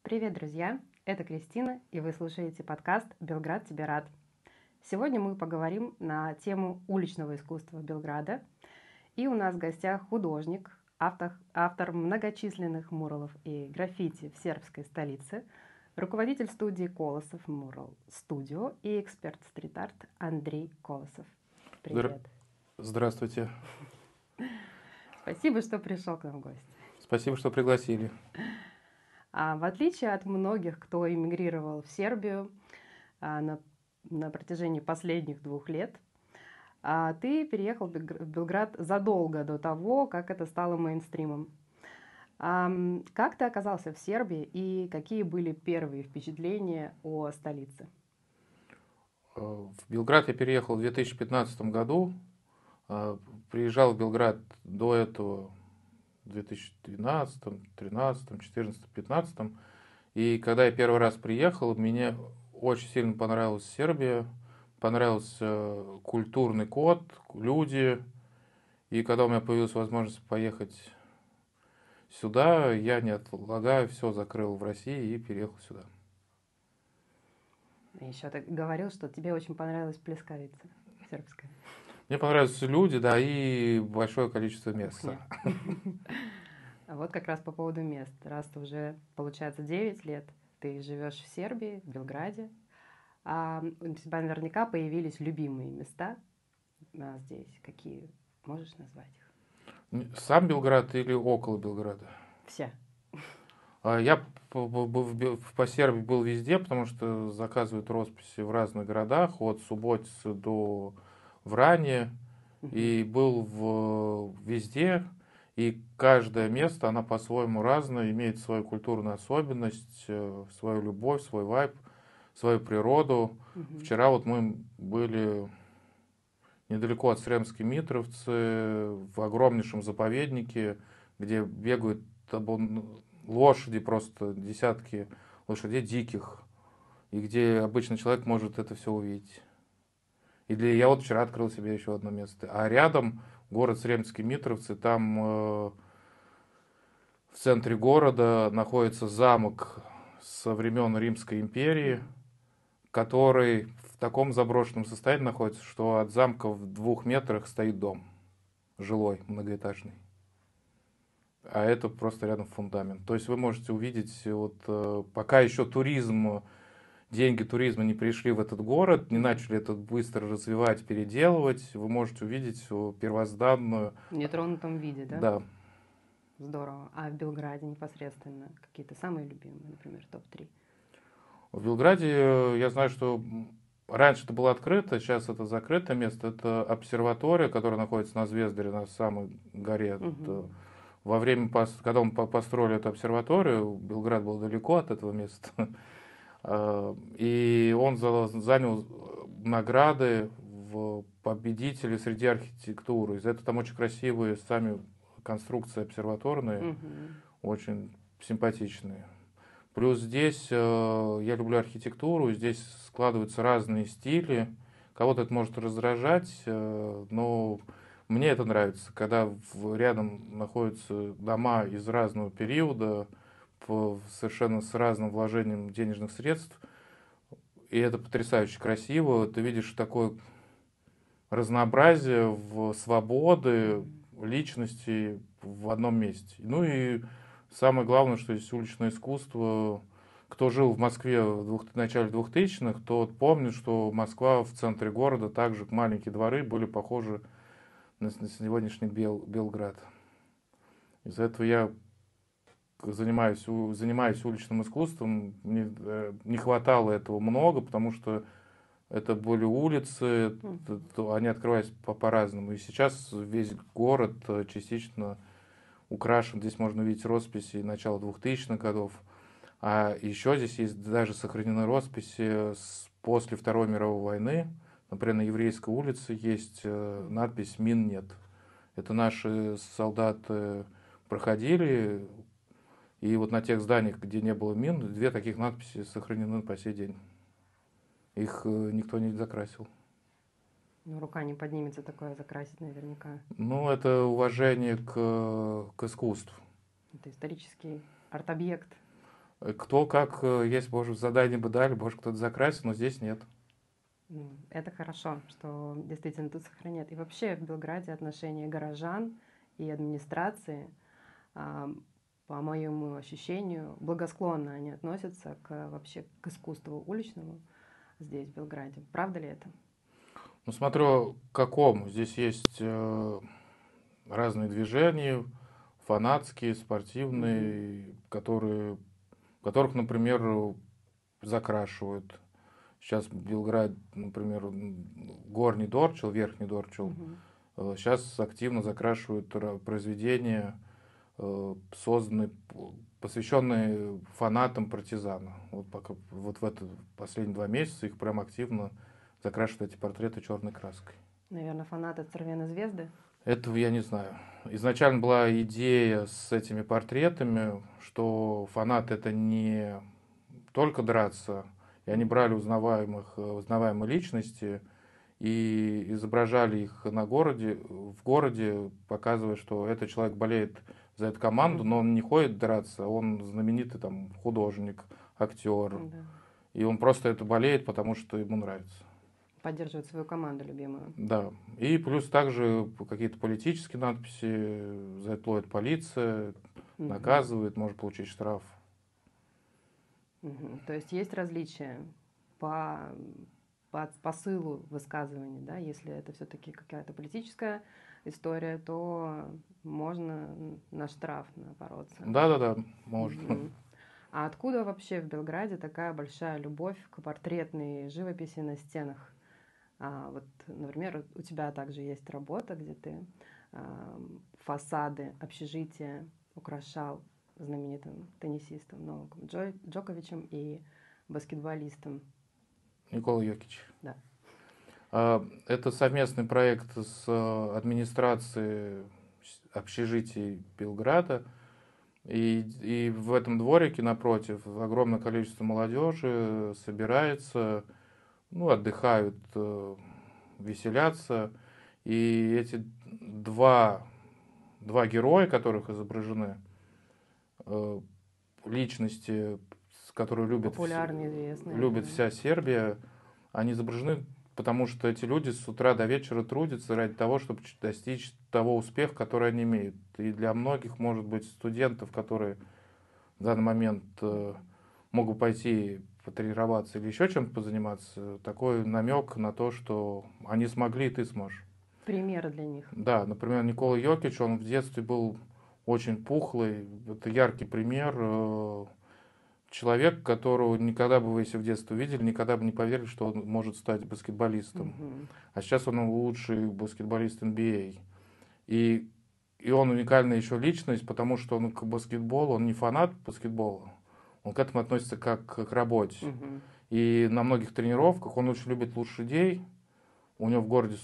Привет, друзья! Это Кристина, и вы слушаете подкаст «Белград тебе рад». Сегодня мы поговорим на тему уличного искусства Белграда. И у нас в гостях художник, автор многочисленных муралов и граффити в сербской столице, руководитель студии Колосов Мурал Студио и эксперт стрит-арт Андрей Колосов. Привет! Здравствуйте! Спасибо, что пришел к нам в гости. Спасибо, что пригласили. В отличие от многих, кто эмигрировал в Сербию на протяжении последних 2 лет, ты переехал в Белград задолго до того, как это стало мейнстримом. Как ты оказался в Сербии и какие были первые впечатления о столице? В Белград я переехал в 2015 году. Приезжал в Белград до этого в 2012, 2013, 2014, 2015. И когда я первый раз приехал, мне очень сильно понравилась Сербия, понравился культурный код, люди. И когда у меня появилась возможность поехать сюда, я не отлагая, все закрыл в России и переехал сюда. Еще ты говорил, что тебе очень понравилась Плескавица сербская. Мне понравились люди, да, и большое количество места. Вот как раз по поводу мест. Раз ты уже, получается, 9 лет ты живешь в Сербии, в Белграде, у тебя наверняка появились любимые места здесь. Какие? Можешь назвать их? Сам Белград или около Белграда? Все. Я по Сербии был везде, потому что заказывают росписи в разных городах, от Субботицы до Врани, и был везде, и каждое место, оно по-своему разное, имеет свою культурную особенность, свою любовь, свой вайб, свою природу. Вчера вот мы были недалеко от Сремской Митровцы, в огромнейшем заповеднике, где бегают лошади, просто десятки лошадей диких, и где обычный человек может это все увидеть. Я вот вчера открыл себе еще одно место. А рядом город Сремские Митровцы, там в центре города находится замок со времен Римской империи, который в таком заброшенном состоянии находится, что от замка в 2 метрах стоит дом жилой, многоэтажный. А это просто рядом фундамент. То есть вы можете увидеть, пока еще деньги туризма не пришли в этот город, не начали это быстро развивать, переделывать, вы можете увидеть первозданную... В нетронутом виде, да? Да. Здорово. А в Белграде непосредственно какие-то самые любимые, например, топ-3? В Белграде я знаю, что раньше это было открыто, сейчас это закрытое место. Это обсерватория, которая находится на Звездаре, на самой горе. Во время, когда он построили эту обсерваторию, Белград был далеко от этого места, и он занял награды в победители среди архитектуры. Из-за этого там очень красивые сами конструкции обсерваторные, очень симпатичные. Плюс здесь я люблю архитектуру, здесь складываются разные стили. Кого-то это может раздражать, но мне это нравится, когда рядом находятся дома из разного периода, совершенно с разным вложением денежных средств. И это потрясающе красиво. Ты видишь такое разнообразие свободы, личности в одном месте. Ну и самое главное, что здесь уличное искусство. Кто жил в Москве в начале 2000-х, тот помнит, что Москва в центре города, также маленькие дворы были похожи на сегодняшний Белград. Из-за этого я занимаюсь уличным искусством. Мне не хватало этого много, потому что это были улицы, они открывались по-разному. И сейчас весь город частично украшен. Здесь можно увидеть росписи начала 2000-х годов. А еще здесь есть даже сохранены росписи после Второй мировой войны. Например, на Еврейской улице есть надпись «Мин нет». Это наши солдаты проходили, и вот на тех зданиях, где не было мин, 2 таких надписи сохранены по сей день. Их никто не закрасил. Ну, рука не поднимется такое закрасить наверняка. Ну, это уважение к искусству. Это исторический арт-объект. Кто как, есть, может, задание бы дали, может, кто-то закрасил, но здесь нет. Это хорошо, что действительно тут сохраняют. И вообще в Белграде отношения горожан и администрации, а, по моему ощущению, благосклонно они относятся вообще к искусству уличному здесь, в Белграде. Правда ли это? Ну, смотрю, к какому. Здесь есть разные движения, фанатские, спортивные, которых, например, закрашивают. Сейчас Белград, например, Горний Дорчил, Верхний Дорчил, Мгм. сейчас активно закрашивают произведения, созданные, посвященные фанатам партизана. Вот, пока, вот в это последние 2 месяца их прям активно закрашивают эти портреты черной краской. Наверное, фанаты «Цервеной звезды». Этого я не знаю. Изначально была идея с этими портретами, что фанат это не только драться, и они брали узнаваемые личности и изображали их в городе, показывая, что этот человек болеет за эту команду, но Мгм. он не ходит драться, он знаменитый там художник, актер, Да. и он просто это болеет, потому что ему нравится. Поддерживают свою команду любимую. Да, и плюс также какие-то политические надписи, за это ловит полиция, Мгм. наказывает, может получить штраф. Мгм. То есть есть различия по, по посылу высказываний, да? Если это все-таки какая-то политическая история, то можно на штраф напороться. Да-да-да, может. Мгм. А откуда вообще в Белграде такая большая любовь к портретной живописи на стенах? Вот, например, у тебя также есть работа, где ты фасады общежития украшал знаменитым теннисистом Новаком Джоковичем и баскетболистом. Никола Йокич. Да. Это совместный проект с администрацией общежитий Белграда. И в этом дворике напротив огромное количество молодежи собирается, ну, отдыхают, веселятся. И эти два героя, которых изображены, э, личности, которые Популярные, известные, любит да. вся Сербия, они изображены, потому что эти люди с утра до вечера трудятся ради того, чтобы достичь того успеха, который они имеют. И для многих, может быть, студентов, которые в данный момент могут пойти потренироваться или еще чем-то позаниматься, такой намек на то, что они смогли, и ты сможешь. Примеры для них. Да, например, Никола Йокич, он в детстве был очень пухлый. Это яркий пример. Человек, которого никогда бы вы, если в детстве увидели, никогда бы не поверили, что он может стать баскетболистом. Мгм. А сейчас он лучший баскетболист NBA. И, и он уникальная еще личность, потому что он к баскетболу, он не фанат баскетбола, он к этому относится как к работе. Мгм. И на многих тренировках он очень любит лошадей. У него в городе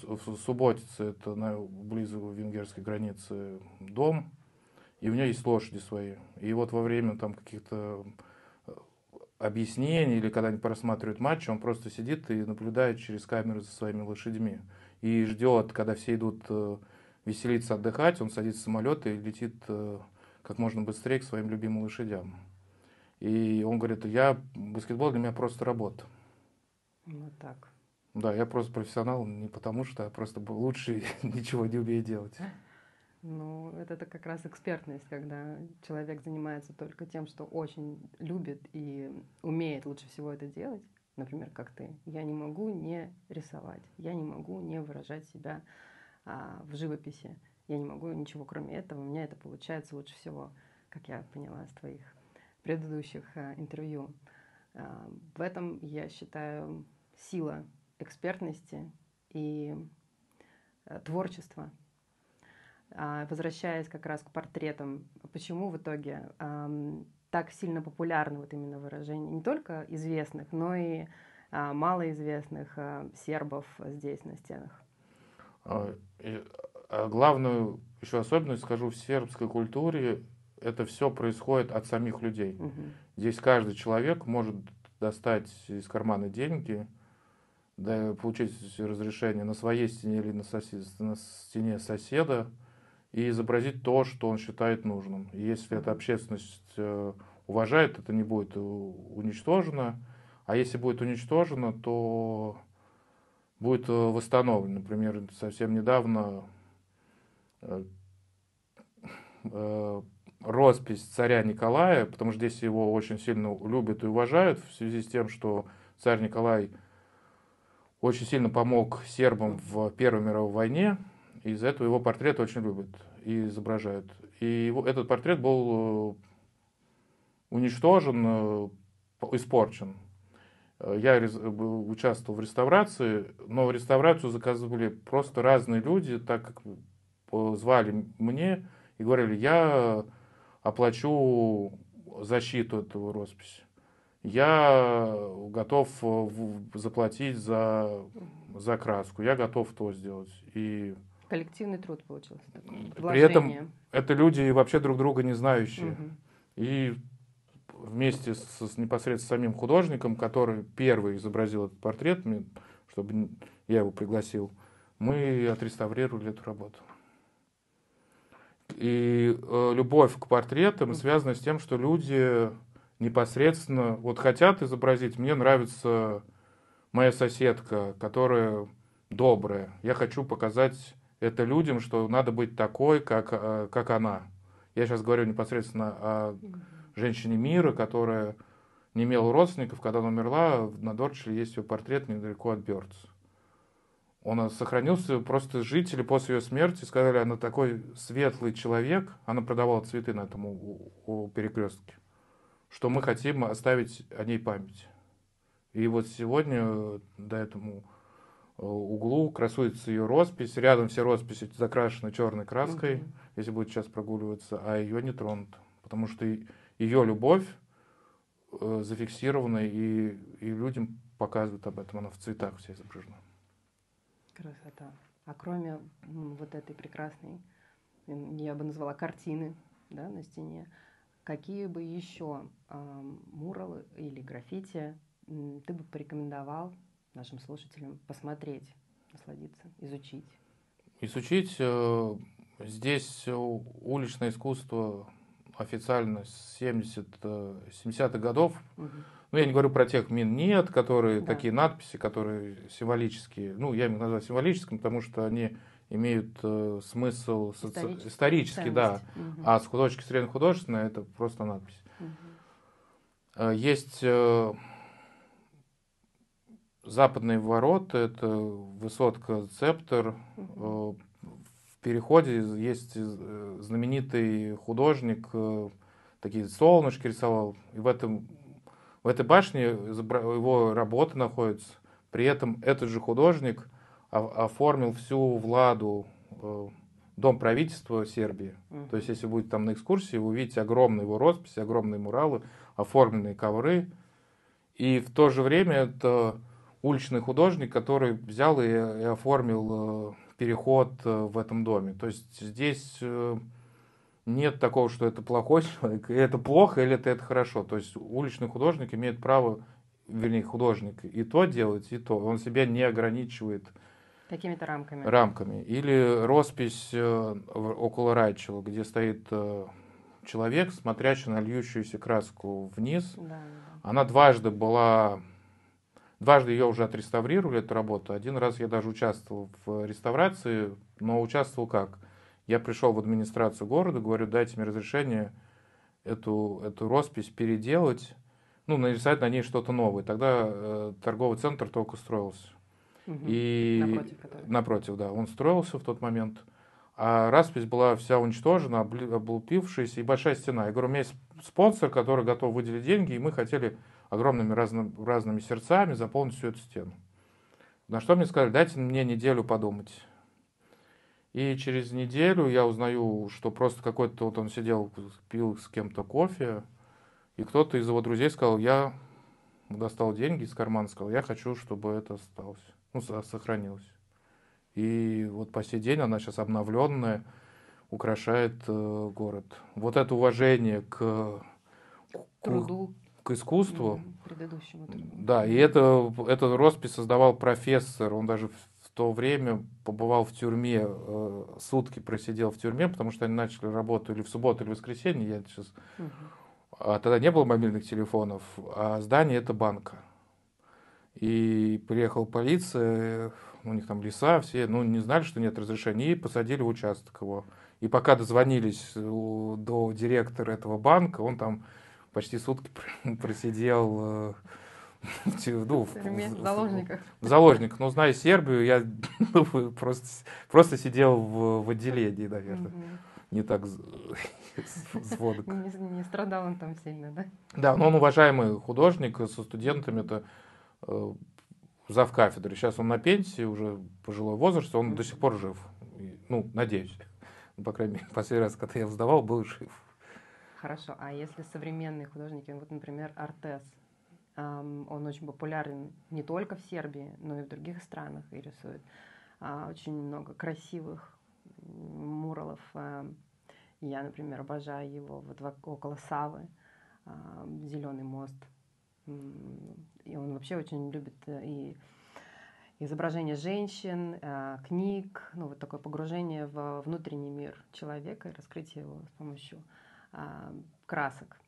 Субботице, это близко венгерской границы, дом, и у него есть лошади свои. И вот во время там каких-то объяснений или когда они просматривают матч, он просто сидит и наблюдает через камеры за своими лошадьми. И ждет, когда все идут веселиться, отдыхать, он садится в самолет и летит как можно быстрее к своим любимым лошадям. И он говорит, баскетбол для меня просто работа. Вот так. Да, я просто профессионал не потому, что я просто был лучше и ничего не умею делать. Ну, это как раз экспертность, когда человек занимается только тем, что очень любит и умеет лучше всего это делать. Например, как ты. Я не могу не рисовать, я не могу не выражать себя в живописи. Я не могу ничего кроме этого. У меня это получается лучше всего, как я поняла из твоих предыдущих интервью. В этом, я считаю, сила экспертности и творчества. Возвращаясь как раз к портретам, почему в итоге так сильно популярны вот именно выражения не только известных, но и малоизвестных сербов здесь на стенах? Главную еще особенность скажу в сербской культуре, это все происходит от самих людей. Мгм. Здесь каждый человек может достать из кармана деньги, да, получить разрешение на своей стене или на стене соседа и изобразить то, что он считает нужным. И если эта Мгм. общественность уважает, это не будет уничтожено. А если будет уничтожено, то будет восстановлено. Например, совсем недавно роспись царя Николая, потому что здесь его очень сильно любят и уважают в связи с тем, что царь Николай очень сильно помог сербам в Первой мировой войне, и из-за этого его портрет очень любят и изображают. И этот портрет был уничтожен, испорчен. Я участвовал в реставрации, но в реставрацию заказывали просто разные люди, так как звали мне и говорили, я оплачу защиту этого росписи. Я готов заплатить за краску, я готов то сделать. И коллективный труд получился такой. При этом это люди вообще друг друга не знающие. Угу. И вместе непосредственно с самим художником, который первый изобразил этот портрет, чтобы я его пригласил, мы отреставрировали эту работу. И любовь к портретам связана с тем, что люди непосредственно вот хотят изобразить. Мне нравится моя соседка, которая добрая. Я хочу показать это людям, что надо быть такой, как она. Я сейчас говорю непосредственно о женщине мира, которая не имела родственников. Когда она умерла, на Дорчле есть ее портрет недалеко от Бёрдс. Он сохранился, просто жители после ее смерти сказали, она такой светлый человек, она продавала цветы на этом у перекрестке, что мы хотим оставить о ней память. И вот сегодня до этому углу красуется ее роспись, рядом все росписи закрашены черной краской, если будет сейчас прогуливаться, а ее не тронут, потому что ее любовь зафиксирована, и людям показывают об этом, она в цветах вся изображена. Красота. А кроме вот этой прекрасной, я бы назвала, картины, да, на стене, какие бы еще муралы или граффити ты бы порекомендовал нашим слушателям посмотреть, насладиться, изучить? Изучить здесь уличное искусство официально с 70-х годов. Ну, я не говорю про тех мин нет, которые такие надписи, которые символические. Ну, я их называю символическими, потому что они имеют смысл исторический, да. А с точки зрения художественной это просто надпись. Есть западные ворота, это высотка Цептер. В переходе есть знаменитый художник, такие солнышки рисовал. И в этой башне его работа находится. При этом этот же художник оформил всю Владу, дом правительства Сербии. То есть, если будете там на экскурсии, вы увидите огромные его росписи, огромные муралы, оформленные ковры. И в то же время это уличный художник, который взял и оформил переход в этом доме. То есть здесь нет такого, что это плохой человек, и это плохо или это хорошо. То есть уличный художник имеет право, вернее, художник и то делать, и то. Он себя не ограничивает какими-то рамками. Или роспись около Райчела, где стоит человек, смотрящий на льющуюся краску вниз. Да. Она дважды ее уже отреставрировали, эту работу. Один раз я даже участвовал в реставрации, но участвовал как? Я пришел в администрацию города, говорю, дайте мне разрешение эту роспись переделать, нарисовать на ней что-то новое. Тогда торговый центр только строился. И напротив, да, он строился в тот момент. А роспись была вся уничтожена, облупившаяся, и большая стена. Я говорю, у меня есть спонсор, который готов выделить деньги, и мы хотели огромными разными сердцами заполнить всю эту стену. На что мне сказали, дайте мне неделю подумать. И через неделю я узнаю, что просто какой-то он сидел, пил с кем-то кофе, и кто-то из его друзей сказал, я достал деньги из кармана, сказал, я хочу, чтобы это осталось, сохранилось. И вот по сей день она сейчас обновленная, украшает город. Вот это уважение к труду, к искусству. Предыдущему труду. Да, и эту роспись создавал профессор, он даже в то время побывал в тюрьме, сутки просидел в тюрьме, потому что они начали работу или в субботу, или в воскресенье, я сейчас А тогда не было мобильных телефонов, а здание это банка. И приехала полиция, у них там леса все, ну, не знали, что нет разрешения, и посадили в участок его. И пока дозвонились до директора этого банка, он там почти сутки просидел ну, В тюрьме, в заложниках. в заложниках. Но зная Сербию, я просто сидел в отделении, наверное. Не так звонко. Не страдал он там сильно, да? Да, но он уважаемый художник со студентами, это завкафедры. Сейчас он на пенсии, уже пожилой возраст, он до сих пор жив. Ну, надеюсь. По крайней мере, последний раз, когда я сдавал, был жив. Хорошо, а если современные художники, вот, например, Артес, он очень популярен не только в Сербии, но и в других странах и рисует очень много красивых муралов. Я, например, обожаю его вот около Савы, Зеленый мост. И он вообще очень любит и изображение женщин, книг, ну вот такое погружение в внутренний мир человека и раскрытие его с помощью красок.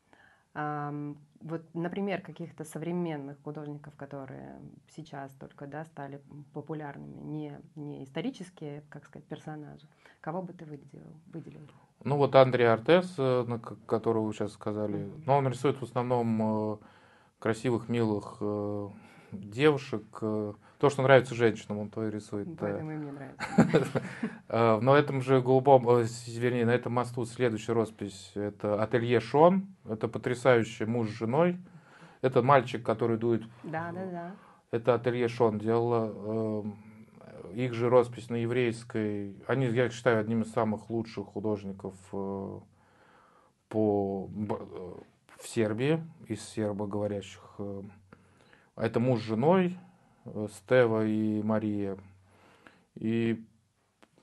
Вот, например, каких-то современных художников, которые сейчас только, да, стали популярными, не исторические, как сказать, персонажи. Кого бы ты выделил? Ну вот Андрей Артес, которого вы сейчас сказали, но он рисует в основном красивых, милых девушек. То, что нравится женщинам, он то и рисует. Поэтому и мне нравится. Но этом же голубом, вернее, на этом мосту следующая роспись. Это ателье Шон. Это потрясающий муж с женой. Это мальчик, который дует. Да. Это ателье Шон делала. Их же роспись на еврейской. Они, я считаю, одним из самых лучших художников в Сербии, из сербоговорящих. Это муж с женой, Стева и Мария. И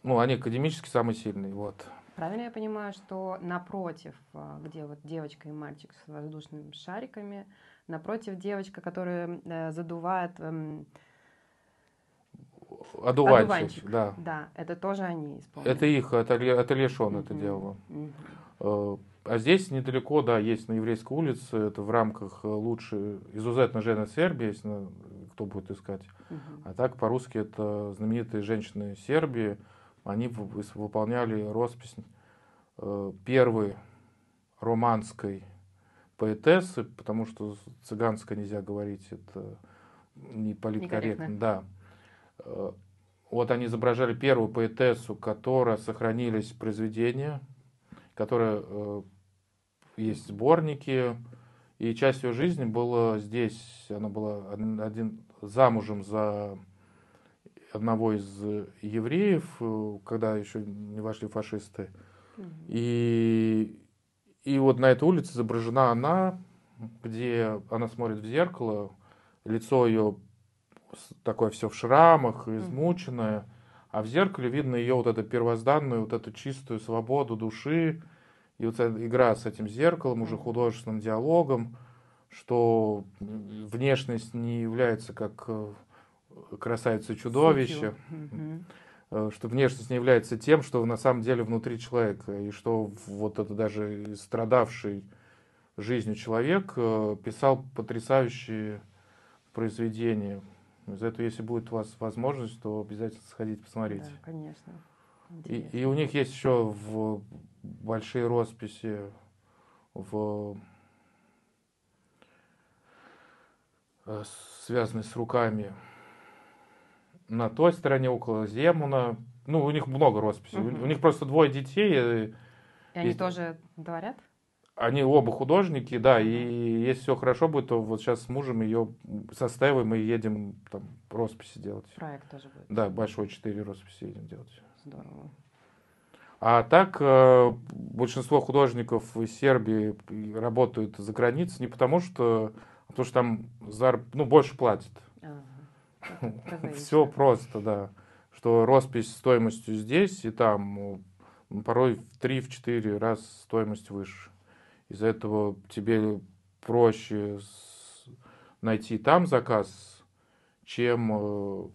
ну, они академически самые сильные. Вот. Правильно я понимаю, что напротив, где вот девочка и мальчик с воздушными шариками, напротив девочка, которая задувает Одуванчик, да. Да, это тоже они исполнили. Это их, ателье Шон это делало. А здесь недалеко, да, есть на Еврейской улице, это в рамках лучше изузетна жена Сербии, если кто будет искать. А так по-русски это знаменитые женщины Сербии. Они выполняли роспись первой романской поэтессы, потому что цыганское нельзя говорить, это не политкорректно. Да. Вот они изображали первую поэтессу, которая сохранились произведения, которая есть сборники, и часть ее жизни была здесь. Она была замужем за одного из евреев, когда еще не вошли фашисты. И вот на этой улице изображена она, где она смотрит в зеркало, лицо ее такое все в шрамах, измученное, а в зеркале видно ее вот эту первозданную, вот эту чистую свободу души, и вот эта игра с этим зеркалом, уже художественным диалогом, что внешность не является как красавица-чудовище, что внешность не является тем, что на самом деле внутри человека, и что вот это даже страдавший жизнью человек писал потрясающие произведения. Из этого, если будет у вас возможность, то обязательно сходите посмотреть. Да, конечно. И у них есть еще большие росписи связанные с руками на той стороне, около Земуна. Ну, у них много росписей. У них просто двое детей. И они тоже творят? Они оба художники, да, и если все хорошо будет, то вот сейчас с мужем ее составим и едем там росписи делать. Проект тоже будет. Да, большой 4 росписи едем делать. Здорово. А так большинство художников из Сербии работают за границей не потому что там больше платят. Все просто, да. Что роспись стоимостью здесь и там порой в 3-4 раз стоимость выше. Из-за этого тебе проще найти там заказ, чем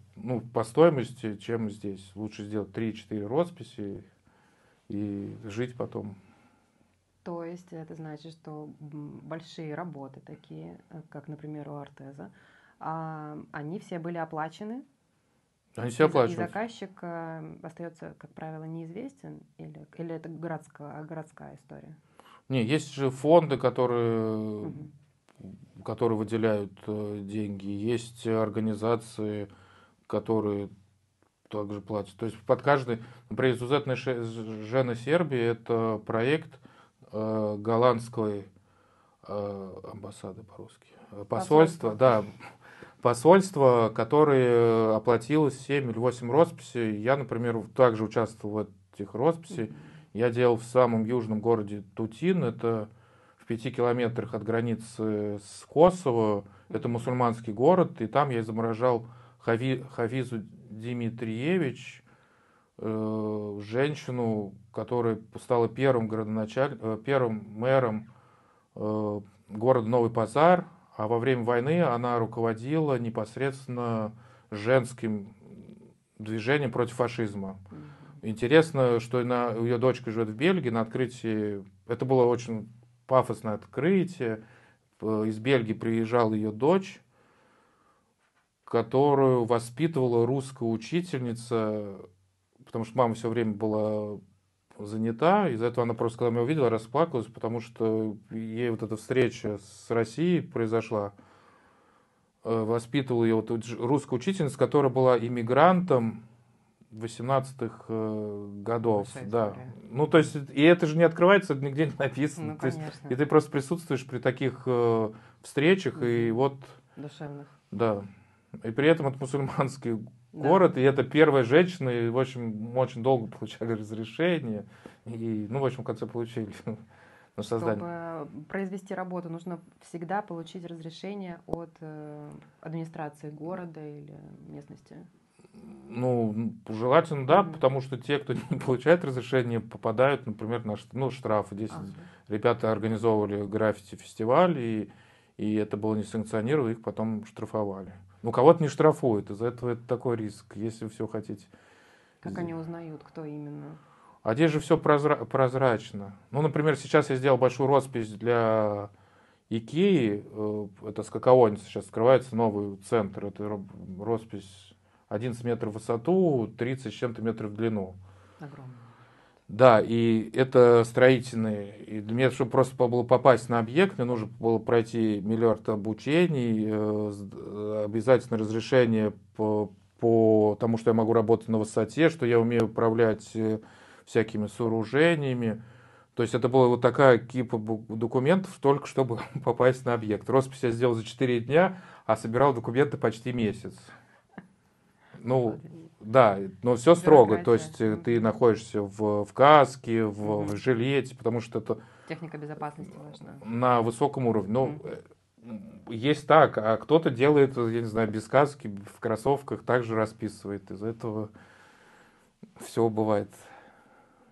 по стоимости, чем здесь. Лучше сделать 3-4 росписи и жить потом. То есть это значит, что большие работы такие, как, например, у Артеза, они все были оплачены, Они все и оплачивают. заказчик остается, как правило, неизвестен, или это городская история? Не, есть же фонды, которые, Мгм. которые выделяют деньги, есть организации, которые также платят. То есть под каждый, например, Сузетная Жена Сербии — это проект голландской амбассады по-русски. Посольство, Посольство. да, посольство, которое оплатило 7 или 8 росписей. Я, например, также участвовал в этих росписях. Мгм. Я делал в самом южном городе Тутин, это в 5 километрах от границы с Косово. Это Мгм. мусульманский город, и там я изображал Хафизу Димитриевич, женщину, которая стала первым мэром города Новый Пазар, а во время войны она руководила непосредственно женским движением против фашизма. Мгм. Интересно, что ее дочка живет в Бельгии. На открытии, это было очень пафосное открытие, из Бельгии приезжала ее дочь, которую воспитывала русская учительница, потому что мама все время была занята, из-за этого она просто, когда меня увидела, расплакалась, потому что ей вот эта встреча с Россией произошла. Воспитывала ее вот русская учительница, которая была иммигрантом 18-х годов, Большая да. история. Ну, то есть, и это же не открывается, это нигде не написано. Ну, То есть, и конечно. ты просто присутствуешь при таких встречах, и Мгм. вот, Душевных. да. И при этом это мусульманский Да. город, и это первая женщина, и, в общем, очень долго получали разрешение, и, ну, в общем, в конце получили на создание. Чтобы произвести работу, нужно всегда получить разрешение от администрации города или местности. Ну, желательно, да, Мгм. потому что те, кто не получает разрешение, попадают, например, на штрафы. Здесь Ага. ребята организовывали граффити-фестиваль, и это было не санкционировано, их потом штрафовали. Ну, кого-то не штрафуют, из-за этого это такой риск, если все хотите. Как они узнают, кто именно? А здесь же все прозрачно. Ну, например, сейчас я сделал большую роспись для Икеи, это скакоонница, сейчас открывается новый центр, это роспись 11 метров в высоту, 30 с чем-то метров в длину. Огромный. Да, и это строительные. И для меня, чтобы просто было попасть на объект, мне нужно было пройти миллиард обучений, обязательно разрешение по тому, что я могу работать на высоте, что я умею управлять всякими сооружениями. То есть это была вот такая кипа документов, только чтобы попасть на объект. Роспись я сделал за 4 дня, а собирал документы почти месяц. Ну, Обалдеть. да, но все строго. То Бюрократия. есть ты Мгм. находишься в каске, в Мгм. жилете, потому что это Техника безопасности важна. на высоком уровне. Ну, Мгм. есть так, а кто-то делает, я не знаю, без каски, в кроссовках, также расписывает. Из-за этого все бывает.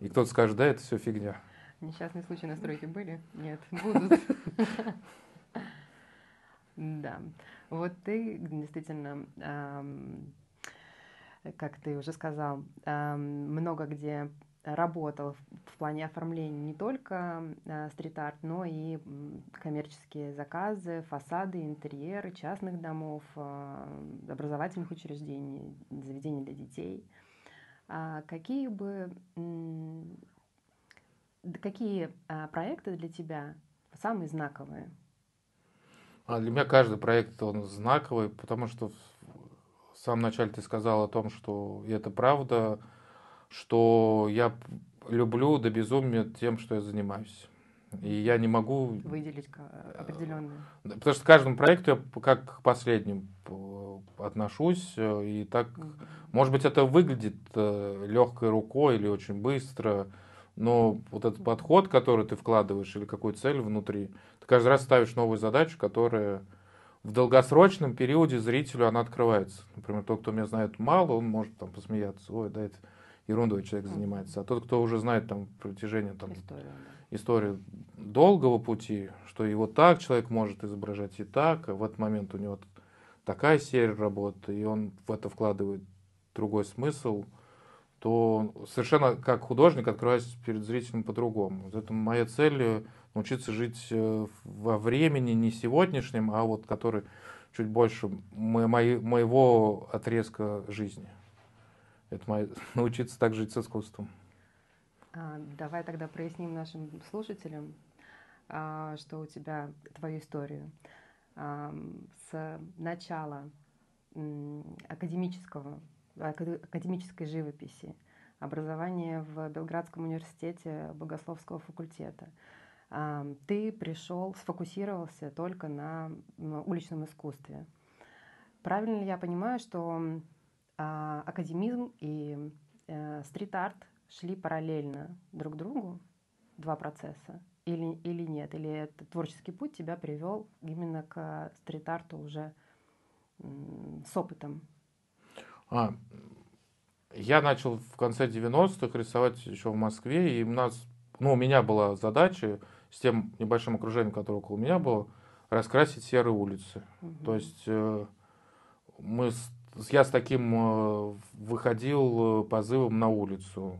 И кто-то скажет, да, это все фигня. Несчастные случаи на стройке были? Нет, будут. Да. Вот ты действительно, как ты уже сказал, много где работал в плане оформления не только стрит-арт, но и коммерческие заказы, фасады, интерьеры частных домов, образовательных учреждений, заведений для детей. Какие бы какие проекты для тебя самые знаковые? А для меня каждый проект, он знаковый, потому что в самом начале ты сказал о том, что и это правда, что я люблю до безумия тем, что я занимаюсь. И я не могу, Выделить определенные. потому что к каждому проекту я как к последнему отношусь, и так, Мгм. может быть, это выглядит легкой рукой или очень быстро, но вот этот подход, который ты вкладываешь, или какую цель внутри, ты каждый раз ставишь новую задачу, которая в долгосрочном периоде зрителю она открывается. Например, тот, кто меня знает мало, он может там посмеяться, ой, да, это ерундой человек Мгм. занимается. А тот, кто уже знает там протяжение там, Историю, да. историю долгого пути, что и вот так человек может изображать и так, а в этот момент у него такая серия работы, и он в это вкладывает другой смысл, то совершенно как художник открываюсь перед зрителем по-другому. Вот это моя цель научиться жить во времени не сегодняшнем, а вот который чуть больше моего отрезка жизни. Это научиться так жить с искусством. Давай тогда проясним нашим слушателям, что у тебя твою историю с начала академической живописи, образования в Белградском университете Богословского факультета. Ты сфокусировался только на уличном искусстве. Правильно ли я понимаю, что академизм и стрит-арт шли параллельно друг другу, два процесса, или нет? Или этот творческий путь тебя привел именно к стрит-арту уже с опытом? Я начал в конце 90-х рисовать еще в Москве, и у меня была задача с тем небольшим окружением, которое около меня было, раскрасить серые улицы. То есть я с таким выходил позывом на улицу.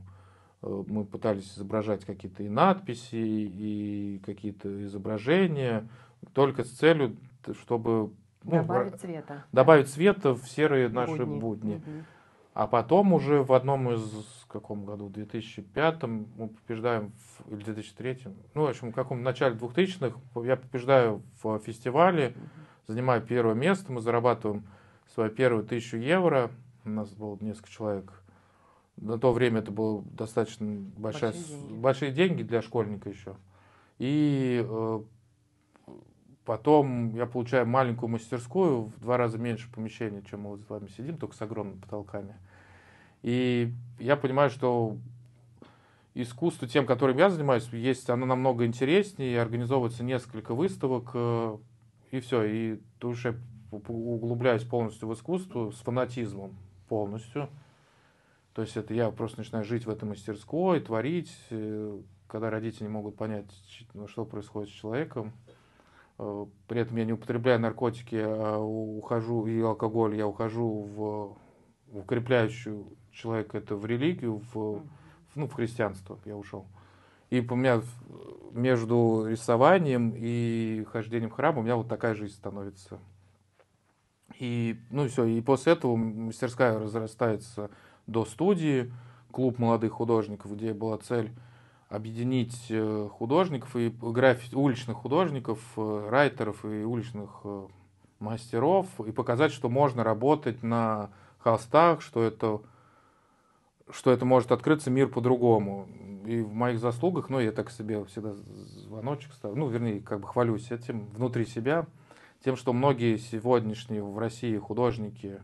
Мы пытались изображать какие-то и надписи, и какие-то изображения, только с целью, чтобы добавить цвета в серые наши будни. А потом уже в одном из, в каком году, в 2005 мы побеждаем, или 2003, в общем, в каком начале 2000-х я побеждаю в фестивале, занимаю первое место, мы зарабатываем свою первую 1000 евро, у нас было несколько человек. На то время это было достаточно большие деньги для школьника еще. И потом я получаю маленькую мастерскую, в 2 раза меньше помещения, чем мы вот с вами сидим, только с огромными потолками. И я понимаю, что искусство тем, которым я занимаюсь, оно намного интереснее, организовывается несколько выставок, и все. И то уже углубляюсь полностью в искусство с фанатизмом полностью. То есть это я просто начинаю жить в этой мастерской, творить, когда родители не могут понять, что происходит с человеком. При этом я не употребляю наркотики, и алкоголь, я ухожу в укрепляющую человека это в религию, в христианство я ушел. И у меня между рисованием и хождением в храм у меня вот такая жизнь становится. И все. И после этого мастерская разрастается до студии, клуб молодых художников, где была цель объединить художников и уличных художников, райтеров и уличных мастеров, и показать, что можно работать на холстах, что это может открыться мир по-другому. И в моих заслугах, я так себе всегда звоночек ставлю, вернее, как бы хвалюсь этим внутри себя, тем, что многие сегодняшние в России художники,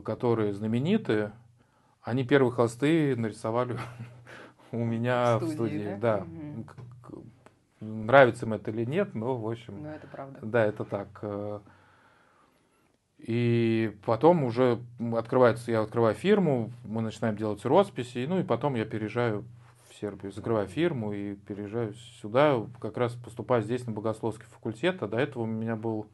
которые знамениты, они первые холсты нарисовали у меня в студии. Да. Нравится им это или нет, но в общем... Но это правда. Да, это так. И потом уже я открываю фирму, мы начинаем делать росписи, и потом я переезжаю в Сербию, закрываю фирму и переезжаю сюда, как раз поступаю здесь на Богословский факультет, а до этого у меня был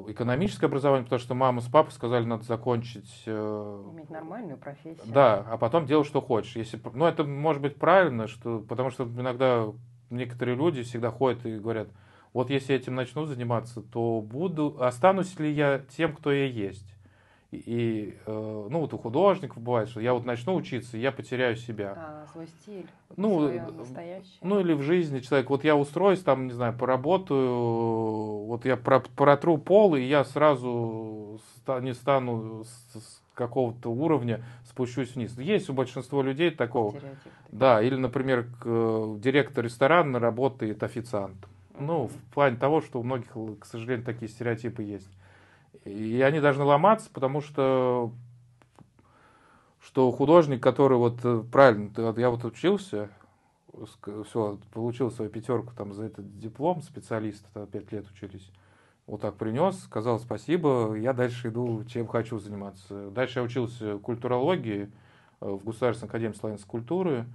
экономическое образование, потому что мама с папой сказали, надо закончить... Иметь нормальную профессию. Да, а потом делать, что хочешь. Это может быть правильно, потому что иногда некоторые люди всегда ходят и говорят, вот если я этим начну заниматься, то останусь ли я тем, кто я есть. У художников бывает, что я начну учиться, и я потеряю себя. Свой стиль, свое настоящее. Или в жизни человек, я устроюсь, не знаю, поработаю, я протру пол, и я сразу не стану с какого-то уровня, спущусь вниз. Есть у большинства людей такого. Да, или, например, директор ресторана работает официантом. В плане того, что у многих, к сожалению, такие стереотипы есть. И они должны ломаться, потому что художник, который правильно, я учился, все, получил свою 5 за этот диплом специалиста, 5 лет учились, так принес, сказал спасибо, я дальше иду, чем хочу заниматься. Дальше я учился культурологии в Государственной академии славянской культуры,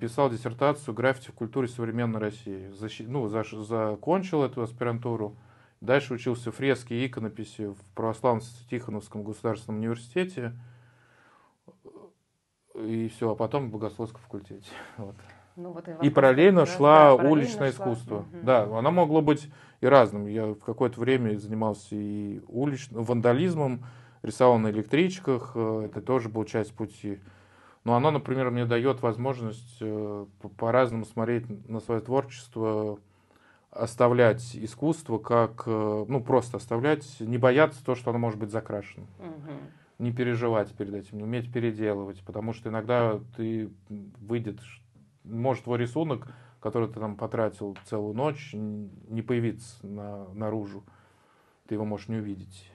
писал диссертацию «Граффити в культуре современной России». Закончил эту аспирантуру. Дальше учился фрески и иконописи в Православно-Тихоновском государственном университете. И все, а потом в богословском факультете. Вот. Ну, вот И параллельно шла параллельно уличное шла. искусство. Мгм. Да, оно могло быть и разным. Я в какое-то время занимался и уличным вандализмом, рисовал на электричках, это тоже был часть пути. Но оно, например, мне дает возможность по-разному смотреть на свое творчество, оставлять искусство как, ну, просто оставлять, не бояться того, что оно может быть закрашено. Мгм. Не переживать перед этим, не уметь переделывать, потому что иногда ты выйдет, может твой рисунок, который ты там потратил целую ночь, не появиться наружу, ты его можешь не увидеть.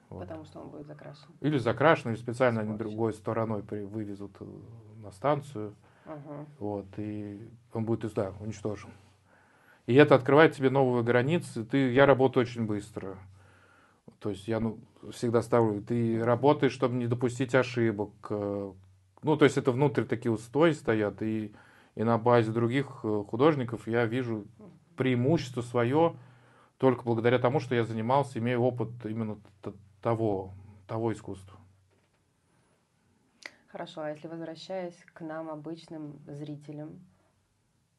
Вот. Потому что он будет закрашен. Или закрашен, или специально они Скотчем. другой стороной вывезут на станцию, Ага. вот, и он будет, да, уничтожен. И это открывает тебе новые границы. Я работаю очень быстро. То есть я всегда ставлю, ты работаешь, чтобы не допустить ошибок. Ну, то есть это внутрь такие устои стоят, и на базе других художников я вижу преимущество свое только благодаря тому, что я занимался, имею опыт именно того искусства. Хорошо, а если возвращаясь к нам, обычным зрителям,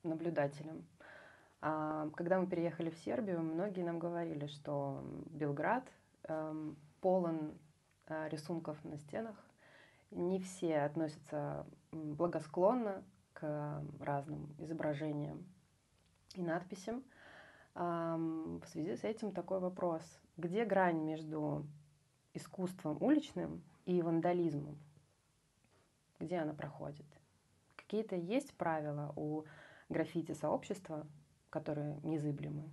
наблюдателям, когда мы переехали в Сербию, многие нам говорили, что Белград полон рисунков на стенах. Не все относятся благосклонно к разным изображениям и надписям. В связи с этим такой вопрос. Где грань между искусством уличным и вандализмом? Где она проходит? Какие-то есть правила у граффити-сообщества, которые незыблемы?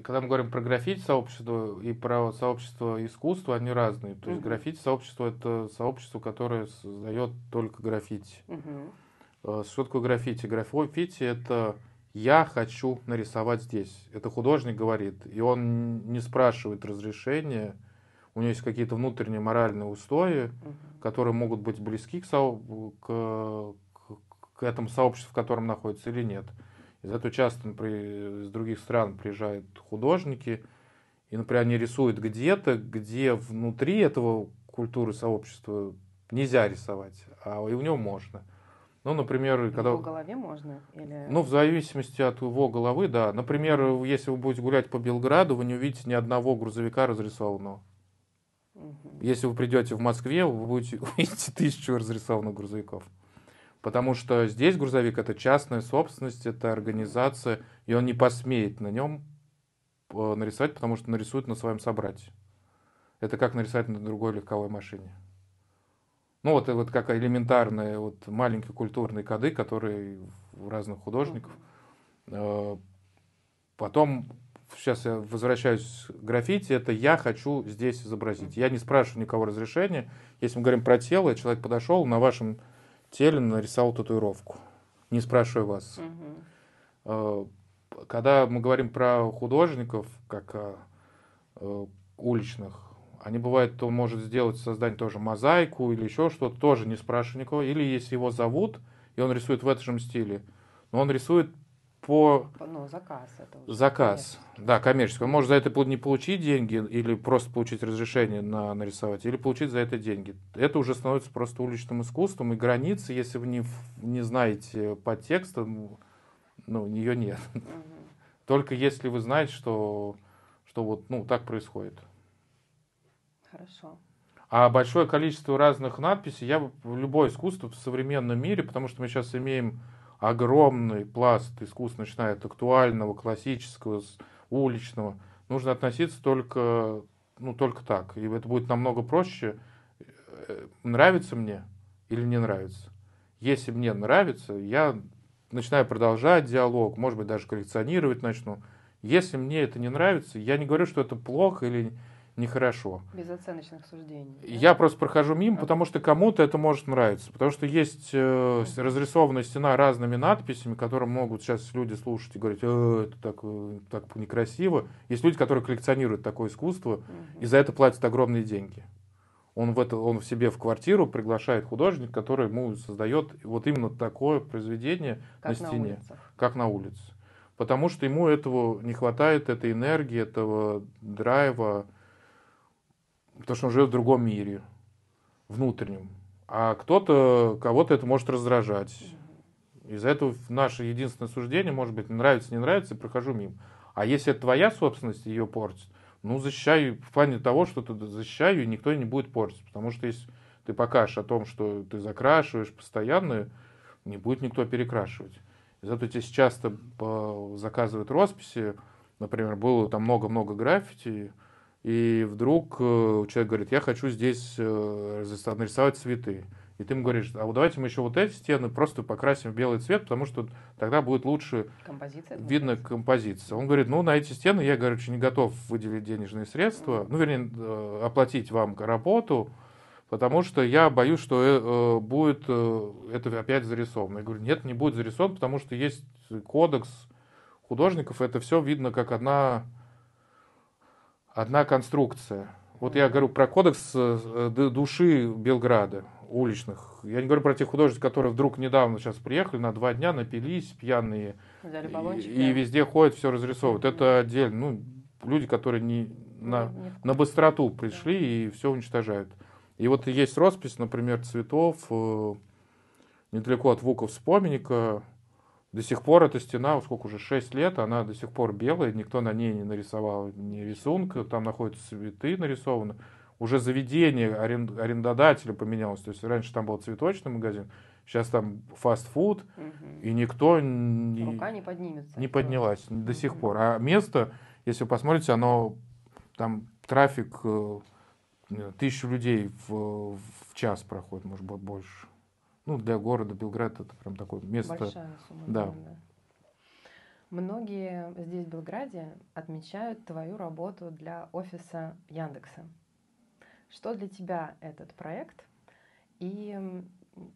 Когда мы говорим про граффити-сообщество и про сообщество искусства, они разные. То есть граффити-сообщество — это сообщество, которое создает только граффити. Что такое граффити? Граффити — это «я хочу нарисовать здесь». Это художник говорит, и он не спрашивает разрешения. У него есть какие-то внутренние моральные устои, которые могут быть близки к этому сообществу, в котором находится, или нет. Из этого часто, например, из других стран приезжают художники, и, например, они рисуют где-то, где внутри этого культуры сообщества нельзя рисовать, а и у него можно. Ну, например, в его голове можно? Или... Ну, в зависимости от его головы, да. Например, если вы будете гулять по Белграду, вы не увидите ни одного грузовика разрисованного. Если вы придете в Москве, вы будете увидеть 1000 разрисованных грузовиков. Потому что здесь грузовик — это частная собственность, это организация, и он не посмеет на нем нарисовать, потому что нарисует на своем собрате. Это как нарисовать на другой легковой машине. Ну, вот как элементарные вот маленькие культурные коды, которые у разных художников. Потом, сейчас я возвращаюсь к граффити, это «я хочу здесь изобразить». Я не спрашиваю никого разрешения. Если мы говорим про тело, человек подошел, на вашем теле нарисовал татуировку. Не спрашиваю вас. Когда мы говорим про художников, как уличных, они бывает, то может сделать, создать тоже мозаику или еще что-то, тоже не спрашивая никого. Или если его зовут, и он рисует в этом же стиле, но он рисует заказ. Это уже заказ. Да, коммерческий. Он может за это не получить деньги, или просто получить разрешение на нарисовать, или получить за это деньги. Это уже становится просто уличным искусством, и границы, если вы не знаете подтекста, ее нет. Только если вы знаете, что вот так происходит. Хорошо. А большое количество разных надписей, любое искусство в современном мире, потому что мы сейчас имеем огромный пласт искусства, начиная от актуального, классического, уличного, нужно относиться только так. И это будет намного проще. Нравится мне или не нравится? Если мне нравится, я начинаю продолжать диалог, может быть, даже коллекционировать начну. Если мне это не нравится, я не говорю, что это плохо или нехорошо. Без оценочных суждений. Да? Я просто прохожу мимо, потому что кому-то это может нравиться. Потому что есть разрисованная стена разными надписями, которые могут сейчас люди слушать и говорить, это так некрасиво. Есть люди, которые коллекционируют такое искусство, и за это платят огромные деньги. Он в себе в квартиру приглашает художника, который ему создает вот именно такое произведение на стене, как на улице. Потому что ему этого не хватает, этой энергии, этого драйва, потому что он живет в другом мире. внутреннем. А кого-то это может раздражать. Из-за этого наше единственное суждение может быть нравится, не нравится, и прохожу мимо. А если это твоя собственность, ее портит, ну, защищай в плане того, что ты защищаю, и никто не будет портить. Потому что если ты покажешь о том, что ты закрашиваешь постоянно, не будет никто перекрашивать. Из-за этого здесь часто заказывают росписи. Например, было там много-много граффити, и вдруг человек говорит, я хочу здесь нарисовать цветы. И ты ему говоришь, а вот давайте мы еще вот эти стены просто покрасим в белый цвет, потому что тогда будет лучше видно композиция. Он говорит, ну, на эти стены я, короче, не готов выделить денежные средства, ну, вернее, оплатить вам работу, потому что я боюсь, что будет это опять зарисовано. Я говорю, нет, не будет зарисовано, потому что есть кодекс художников, это все видно как одна конструкция. Вот я говорю про кодекс души Белграда, уличных. Я не говорю про тех художников, которые вдруг недавно сейчас приехали, на 2 дня напились, пьяные, и везде ходят, все разрисовывают. Это отдельно. Ну, люди, которые на быстроту пришли и все уничтожают. И вот есть роспись, например, цветов недалеко от Вуковс-помника. До сих пор эта стена, сколько уже, 6 лет, она до сих пор белая, никто на ней не нарисовал ни рисунка, там находятся цветы нарисованы. Уже заведение арендодателя поменялось, то есть раньше там был цветочный магазин, сейчас там фастфуд, и никто рука не поднимется. Не поднялась до сих пор. А место, если вы посмотрите, оно там трафик 1000 людей в час проходит, может быть, больше. Ну, для города Белград это прям такое место. Большая сумма. Да. Многие здесь, в Белграде, отмечают твою работу для офиса Яндекса. Что для тебя этот проект? И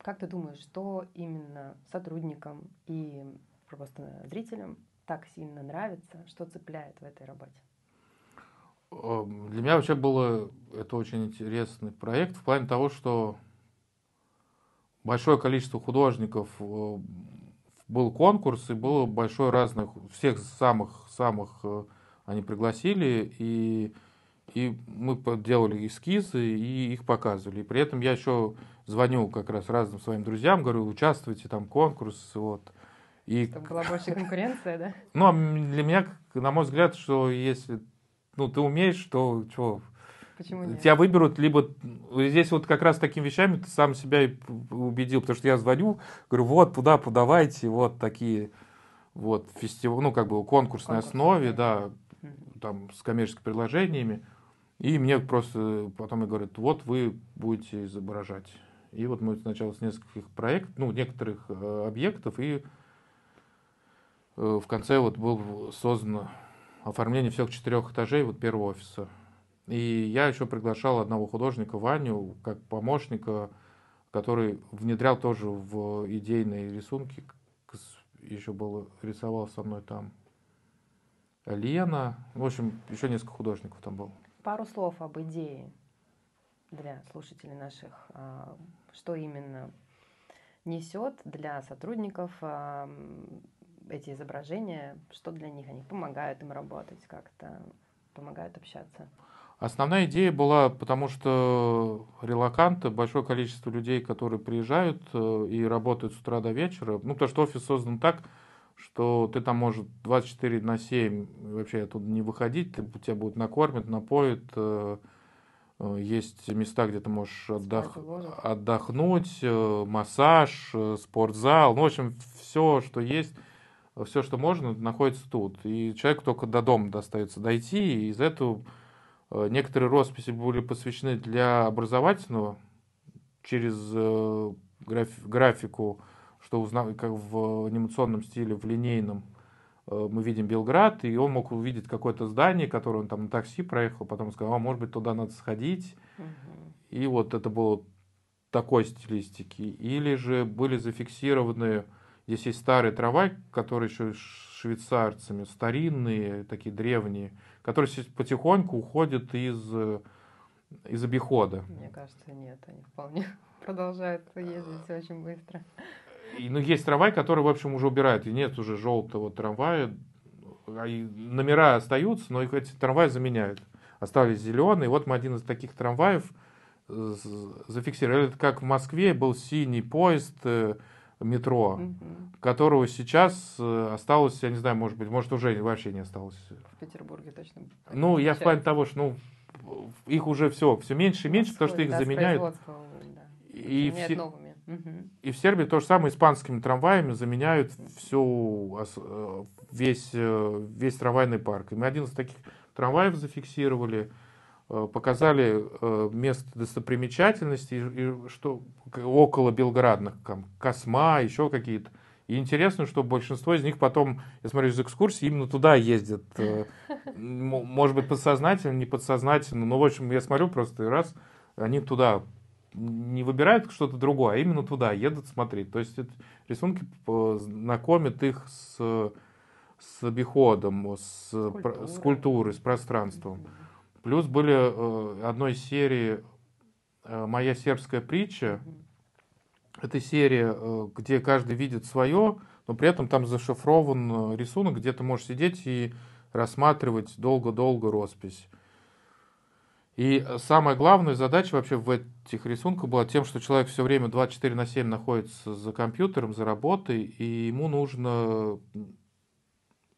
как ты думаешь, что именно сотрудникам и просто зрителям так сильно нравится, что цепляет в этой работе? Для меня вообще это очень интересный проект в плане того, что большое количество художников, был конкурс, и было большое разных, всех самых они пригласили, и мы делали эскизы, и их показывали. И при этом я еще звоню как раз разным своим друзьям, говорю, участвуйте, там конкурс, вот. Чтобы была больше конкуренция, да? Ну, а для меня, на мой взгляд, что если ты умеешь, то что? Почему нет? Тебя выберут, либо здесь вот как раз такими вещами ты сам себя и убедил, потому что я звоню, говорю, вот туда подавайте, вот такие вот фестивали, конкурсной основе, да, там с коммерческими предложениями, и мне просто потом говорят, вот вы будете изображать. И вот мы сначала с нескольких некоторых объектов, и в конце вот было создано оформление всех 4 этажей вот первого офиса. И я еще приглашал одного художника, Ваню, как помощника, который внедрял тоже в идейные рисунки. Еще рисовал со мной там Лена. В общем, еще несколько художников там было. Пару слов об идее для слушателей наших. Что именно несет для сотрудников эти изображения? Что для них? Они помогают им работать как-то, помогают общаться? Основная идея была, потому что релоканты, большое количество людей, которые приезжают и работают с утра до вечера, потому что офис создан так, что ты там можешь 24/7 вообще оттуда не выходить, тебя будут накормят, напоят, есть места, где ты можешь отдохнуть, массаж, спортзал, в общем, все, что есть, все, что можно, находится тут. И человеку только до дома достается дойти, и из этого некоторые росписи были посвящены для образовательного, через графику, что как в анимационном стиле, в линейном, мы видим Белград, и он мог увидеть какое-то здание, которое он там на такси проехал, потом сказал, может быть, туда надо сходить. И вот это было такой стилистики. Или же были зафиксированы, здесь есть старый трамвай, который еще швейцарцами, старинные, такие древние, которые потихоньку уходят из обихода. Мне кажется, нет, они вполне продолжают ездить очень быстро. Есть трамвай, который, в общем, уже убирают, и нет уже желтого трамвая, номера остаются, но эти трамваи заменяют. Остались зеленые, вот мы один из таких трамваев, зафиксировали. Это как в Москве был синий поезд метро, Мгм. которого сейчас осталось, я не знаю, может уже вообще не осталось. В Петербурге точно Ну, такие я в плане встречаются. того, что их уже все меньше и Ну, меньше, потому что отходят, их да, с заменяют. производства, да, И заменяют все, новыми. Мгм. и в Сербии то же самое испанскими трамваями заменяют весь трамвайный парк. И мы один из таких трамваев зафиксировали, показали место достопримечательностей, и что около Белграда, там, Косма, еще какие-то. И интересно, что большинство из них потом, я смотрю, из экскурсий именно туда ездят. Может быть, подсознательно, не подсознательно. Но, в общем, я смотрю просто и раз, они туда не выбирают что-то другое, а именно туда едут смотреть. То есть эти рисунки знакомят их с обиходом, с культурой, с пространством. Мгм. Плюс были одной серии «Моя сербская притча». Мгм. Это серия, где каждый видит свое, но при этом там зашифрован рисунок, где ты можешь сидеть и рассматривать долго-долго роспись. И самая главная задача вообще в этих рисунках была тем, что человек все время 24/7 находится за компьютером, за работой, и ему нужно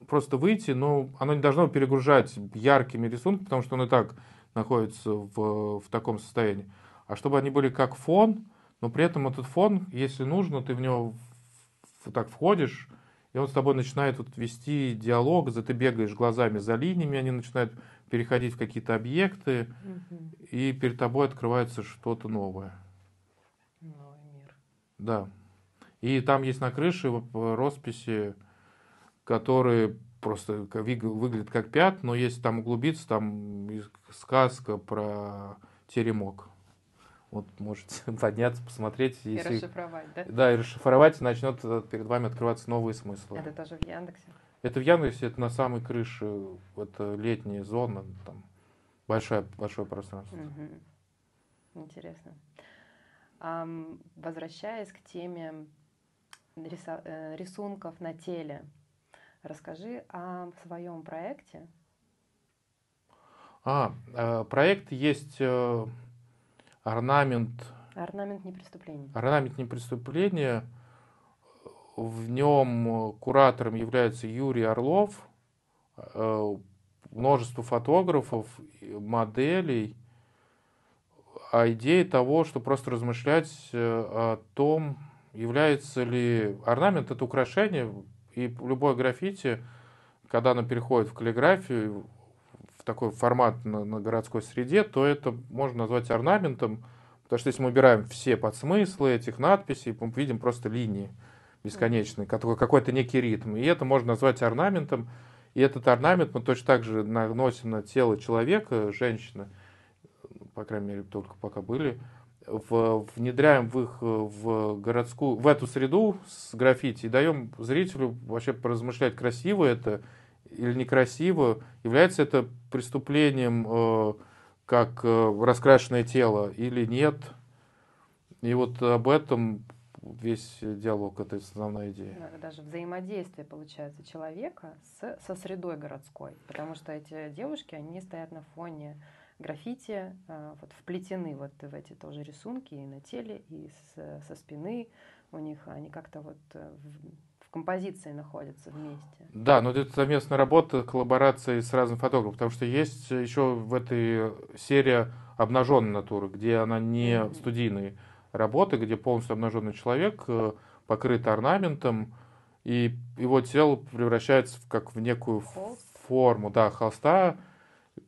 просто выйти, но оно не должно перегружать яркими рисунками, потому что он и так находится в таком состоянии. А чтобы они были как фон, но при этом этот фон, если нужно, ты в него так входишь, и он с тобой начинает вот вести диалог, ты бегаешь глазами за линиями, они начинают переходить в какие-то объекты, Мгм. и перед тобой открывается что-то новое. Новый мир. Да. И там есть на крыше росписи, которые просто выглядят как пят, но если там углубиться, там сказка про теремок. Вот можете подняться, посмотреть, И если расшифровать, да? да, и расшифровать, и начнет перед вами открываться новые смыслы. Это тоже в Яндексе. Это в Яндексе, это на самой крыше, это летняя зона, там большое пространство. Мгм. Интересно. Возвращаясь к теме рисунков на теле, расскажи о своем проекте. Проект есть орнамент, Орнамент не преступление. орнамент не преступления. В нем куратором является Юрий Орлов, множество фотографов, моделей, а идея того, что просто размышлять о том, является ли орнамент это украшение, и любое граффити, когда оно переходит в каллиграфию, в такой формат на городской среде, то это можно назвать орнаментом, потому что если мы убираем все подсмыслы этих надписей, мы видим просто линии бесконечные, какой-то некий ритм, и это можно назвать орнаментом, и этот орнамент мы точно так же наносим на тело человека, женщины, по крайней мере, только пока были, внедряем в эту среду с граффити и даем зрителю вообще поразмышлять, красиво это или некрасиво, является это преступлением, как раскрашенное тело или нет. И вот об этом весь диалог, это основная идея. Даже взаимодействие, получается, человека со средой городской. Потому что эти девушки, они стоят на фоне граффити, вот вплетены вот в эти тоже рисунки и на теле, и со спины у них. Они как-то вот в композиции находятся вместе. Да, но это совместная работа, коллаборация с разными фотографами, потому что есть еще в этой серии обнаженной натуры, где она не студийные работы, где полностью обнаженный человек, покрыт орнаментом, и его тело превращается как в некую форму, да, холста,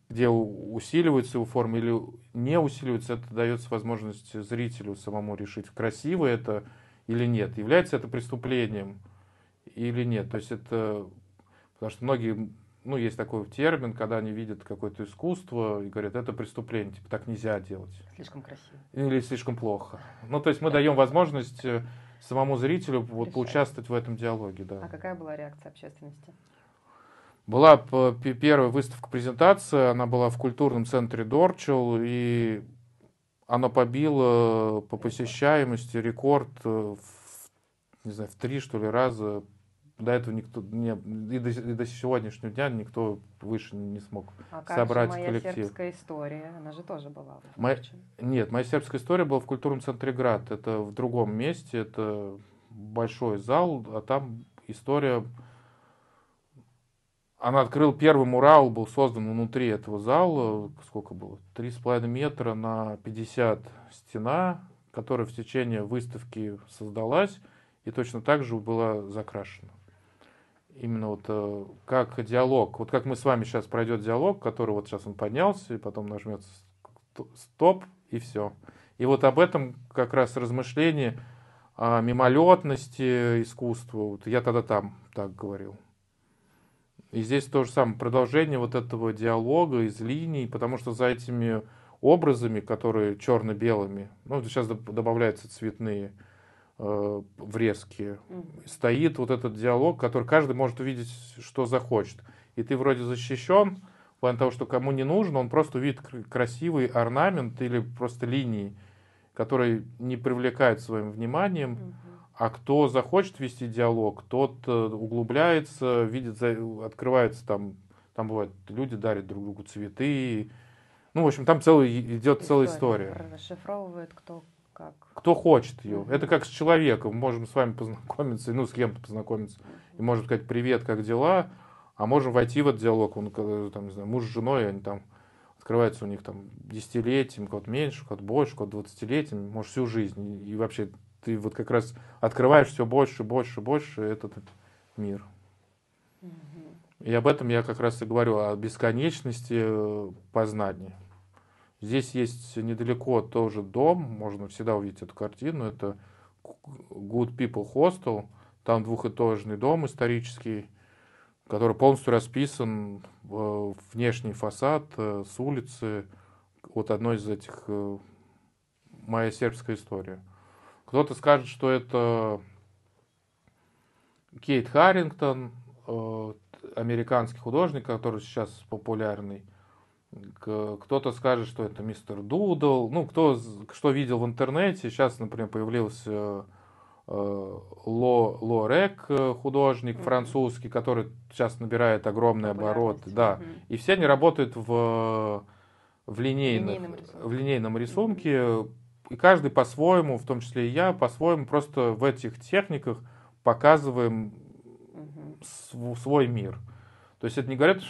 где усиливается его форма или не усиливается, это дается возможность зрителю самому решить, красиво это или нет, является это преступлением или нет. То есть это, потому что многие, ну, есть такой термин, когда они видят какое-то искусство и говорят, это преступление, типа так нельзя делать. Слишком красиво. Или слишком плохо. Ну, то есть мы даем возможность самому зрителю вот поучаствовать в этом диалоге, да. А какая была реакция общественности? Была первая выставка-презентация, она была в культурном центре Дорчел, и она побила по посещаемости рекорд, не знаю, в 3, что ли, раза до этого никто и до сегодняшнего дня никто выше не смог собрать Моя коллектив. сербская история, она же тоже была в Нет, моя сербская история была в культурном центре Град. Это в другом месте, это большой зал, а там история. Она открыла первый мурал, был создан внутри этого зала. Сколько было? 3,5 метра на 50 стена, которая в течение выставки создалась и точно так же была закрашена. Именно вот как диалог. Вот как мы с вами сейчас пройдет диалог, который вот сейчас он поднялся, и потом нажмется стоп, и все. И вот об этом как раз размышление о мимолетности искусства. Вот я тогда там так говорил. И здесь то же самое, продолжение вот этого диалога из линий, потому что за этими образами, которые черно-белыми, ну, сейчас добавляются цветные, врезки, стоит вот этот диалог, который каждый может увидеть, что захочет. И ты вроде защищен, в плане того, что кому не нужно, он просто увидит красивый орнамент или просто линии, которые не привлекают своим вниманием. А кто захочет вести диалог, тот углубляется, видит, открывается там бывает, люди дарят друг другу цветы. Ну, в общем, там идет целая история. Расшифровывает кто как. Кто хочет ее. Это как с человеком. Мы можем с вами познакомиться, ну, с кем-то познакомиться. И можем сказать: привет, как дела? А можем войти в этот диалог. Он, там, не знаю, муж с женой, они там открываются у них там десятилетием, кого-то меньше, кого-то больше, кого-то 20-летием, может, всю жизнь. И вообще ты вот как раз открываешь все больше, больше, больше этот мир. И об этом я как раз и говорю, о бесконечности познания. Здесь есть недалеко тоже дом, можно всегда увидеть эту картину, это Good People Hostel, там двухэтажный дом исторический, который полностью расписан, внешний фасад с улицы, вот одной из этих «Моя сербская история». Кто-то скажет, что это Кейт Харрингтон, американский художник, который сейчас популярный. Кто-то скажет, что это мистер Дудл. Ну, кто что видел в интернете. Сейчас, например, появился Ло Рек, художник французский, который сейчас набирает огромный оборот. Да. И все они работают в линейном рисунке. И каждый по-своему, в том числе и я, по-своему просто в этих техниках показываем свой мир. То есть это не говорят,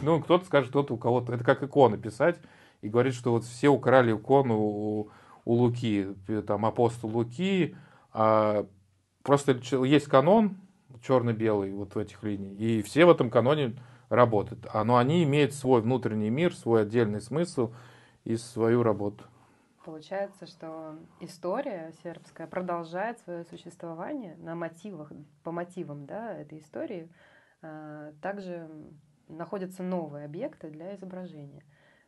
ну, кто-то скажет, кто-то у кого-то. Это как иконы писать и говорит, что вот все украли икону у Луки, там апостол Луки. Просто есть канон черно-белый вот в этих линиях, и все в этом каноне работают. Но они имеют свой внутренний мир, свой отдельный смысл и свою работу. Получается, что история сербская продолжает свое существование на мотивах, по мотивам, да, этой истории. Также находятся новые объекты для изображения.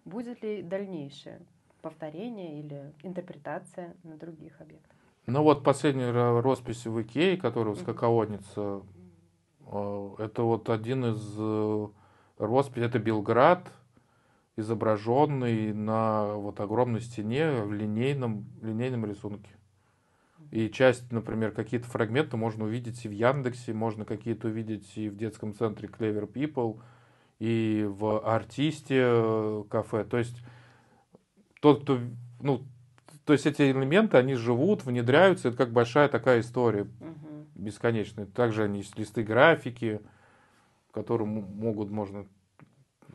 Будет ли дальнейшее повторение или интерпретация на других объектах? Ну вот последняя роспись в Икее, которая скаководница, это вот один из росписей, это Белград, изображенный на вот огромной стене в линейном рисунке. И часть, например, какие-то фрагменты можно увидеть и в Яндексе, можно какие-то увидеть и в детском центре Clever People, и в Артисте кафе. То есть тот, кто, ну, то есть эти элементы, они живут, внедряются, это как большая такая история бесконечная. Также они есть листы графики, которые можно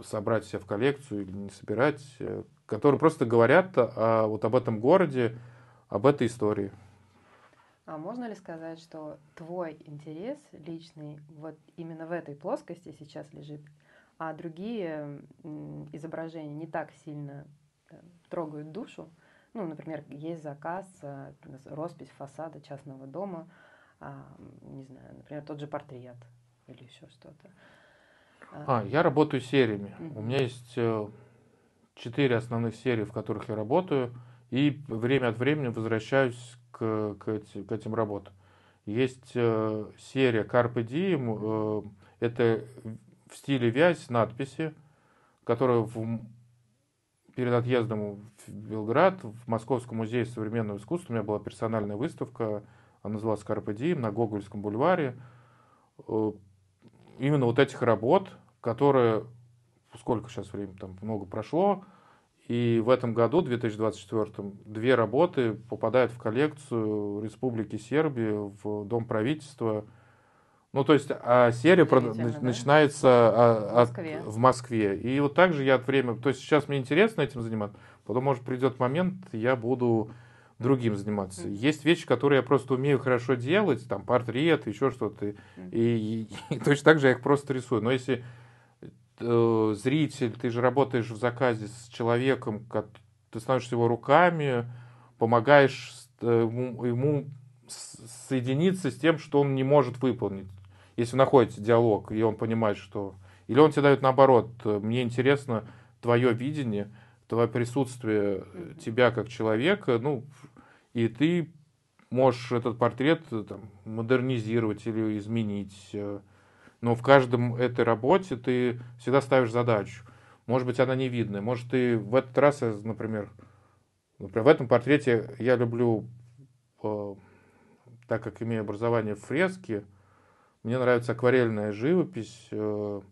собрать себе в коллекцию или не собирать, которые просто говорят вот об этом городе, об этой истории. А можно ли сказать, что твой интерес личный вот именно в этой плоскости сейчас лежит, а другие изображения не так сильно трогают душу? Ну, например, есть заказ, роспись фасада частного дома, не знаю, например, тот же портрет или еще что-то. Я работаю сериями. У меня есть 4 основных серии, в которых я работаю, и время от времени возвращаюсь к этим работам. Есть серия Carpe Diem, это в стиле вязь, надписи, которая перед отъездом в Белград, в Московском музее современного искусства, у меня была персональная выставка, она называлась Carpe Diem на Гогольском бульваре. именно вот этих работ, которые, сколько сейчас времени, там много прошло, и в этом году, 2024, 2 работы попадают в коллекцию Республики Сербия в Дом правительства. Ну, то есть серия Удивительно, да? начинается В Москве. в Москве. И вот так же я от времени... То есть сейчас мне интересно этим заниматься, потом, может, придет момент, я буду другим заниматься. Есть вещи, которые я просто умею хорошо делать, там, портрет, еще что-то. И точно так же я их просто рисую. Но если зритель, ты же работаешь в заказе с человеком, ты становишься его руками, помогаешь ему соединиться с тем, что он не может выполнить. Если вы находите диалог, и он понимает, что... Или он тебе дает наоборот, мне интересно твое видение, твое присутствие, тебя как человека, ну, и ты можешь этот портрет там, модернизировать или изменить. Но в каждом этой работе ты всегда ставишь задачу. Может быть, она не видная. Может, ты в этот раз, например, в этом портрете я люблю, так как имею образование в фреске, мне нравится акварельная живопись, а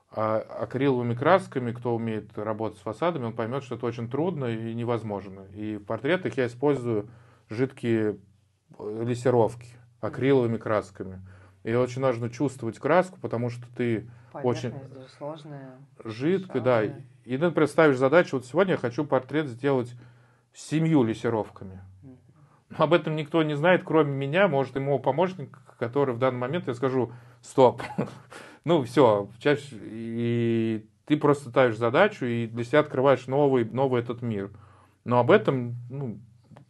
акриловыми красками, кто умеет работать с фасадами, он поймет, что это очень трудно и невозможно. И в портретах я использую жидкие лессировки акриловыми красками. И очень нужно чувствовать краску, потому что ты очень сложная, жидкая, да. И ты, например, ставишь задачу, вот сегодня я хочу портрет сделать с 7 лессировками. Но об этом никто не знает, кроме меня, может, и моего помощника, который в данный момент, я скажу, стоп. Ну, все, и ты просто ставишь задачу и для себя открываешь новый этот мир. Но об этом, ну,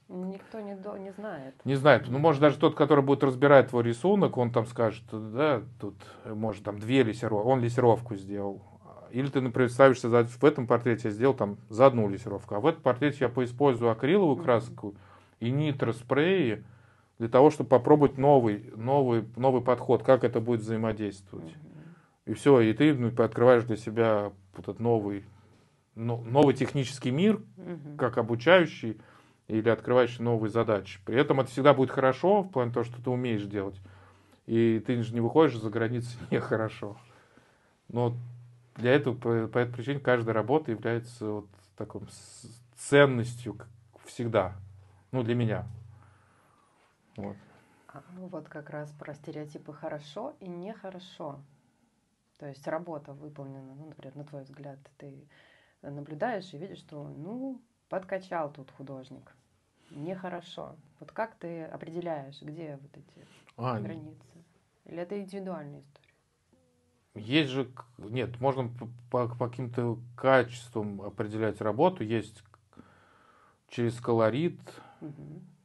никто не знает. Не знает. Ну, может, даже тот, который будет разбирать твой рисунок, он там скажет, да, тут, может, там 2 лессировки, он лессировку сделал. Или ты, например, ставишься в этом портрете я сделал там за 1 лессировку, а в этом портрете я поиспользую акриловую краску и нитро-спреи для того, чтобы попробовать новый подход, как это будет взаимодействовать. И все, и ты открываешь для себя вот этот новый технический мир, как обучающий, или открываешь новые задачи. При этом это всегда будет хорошо, в плане того, что ты умеешь делать. И ты же не выходишь за границы нехорошо. Но для этого, по этой причине, каждая работа является вот такой ценностью всегда. Ну, для меня. Вот. Вот как раз про стереотипы хорошо и нехорошо. То есть работа выполнена, ну, например, на твой взгляд, ты наблюдаешь и видишь, что, ну, подкачал тут художник. Нехорошо. Вот как ты определяешь, где вот эти границы? Или это индивидуальная история? Есть же... Нет, можно по каким-то качествам определять работу. Есть через колорит.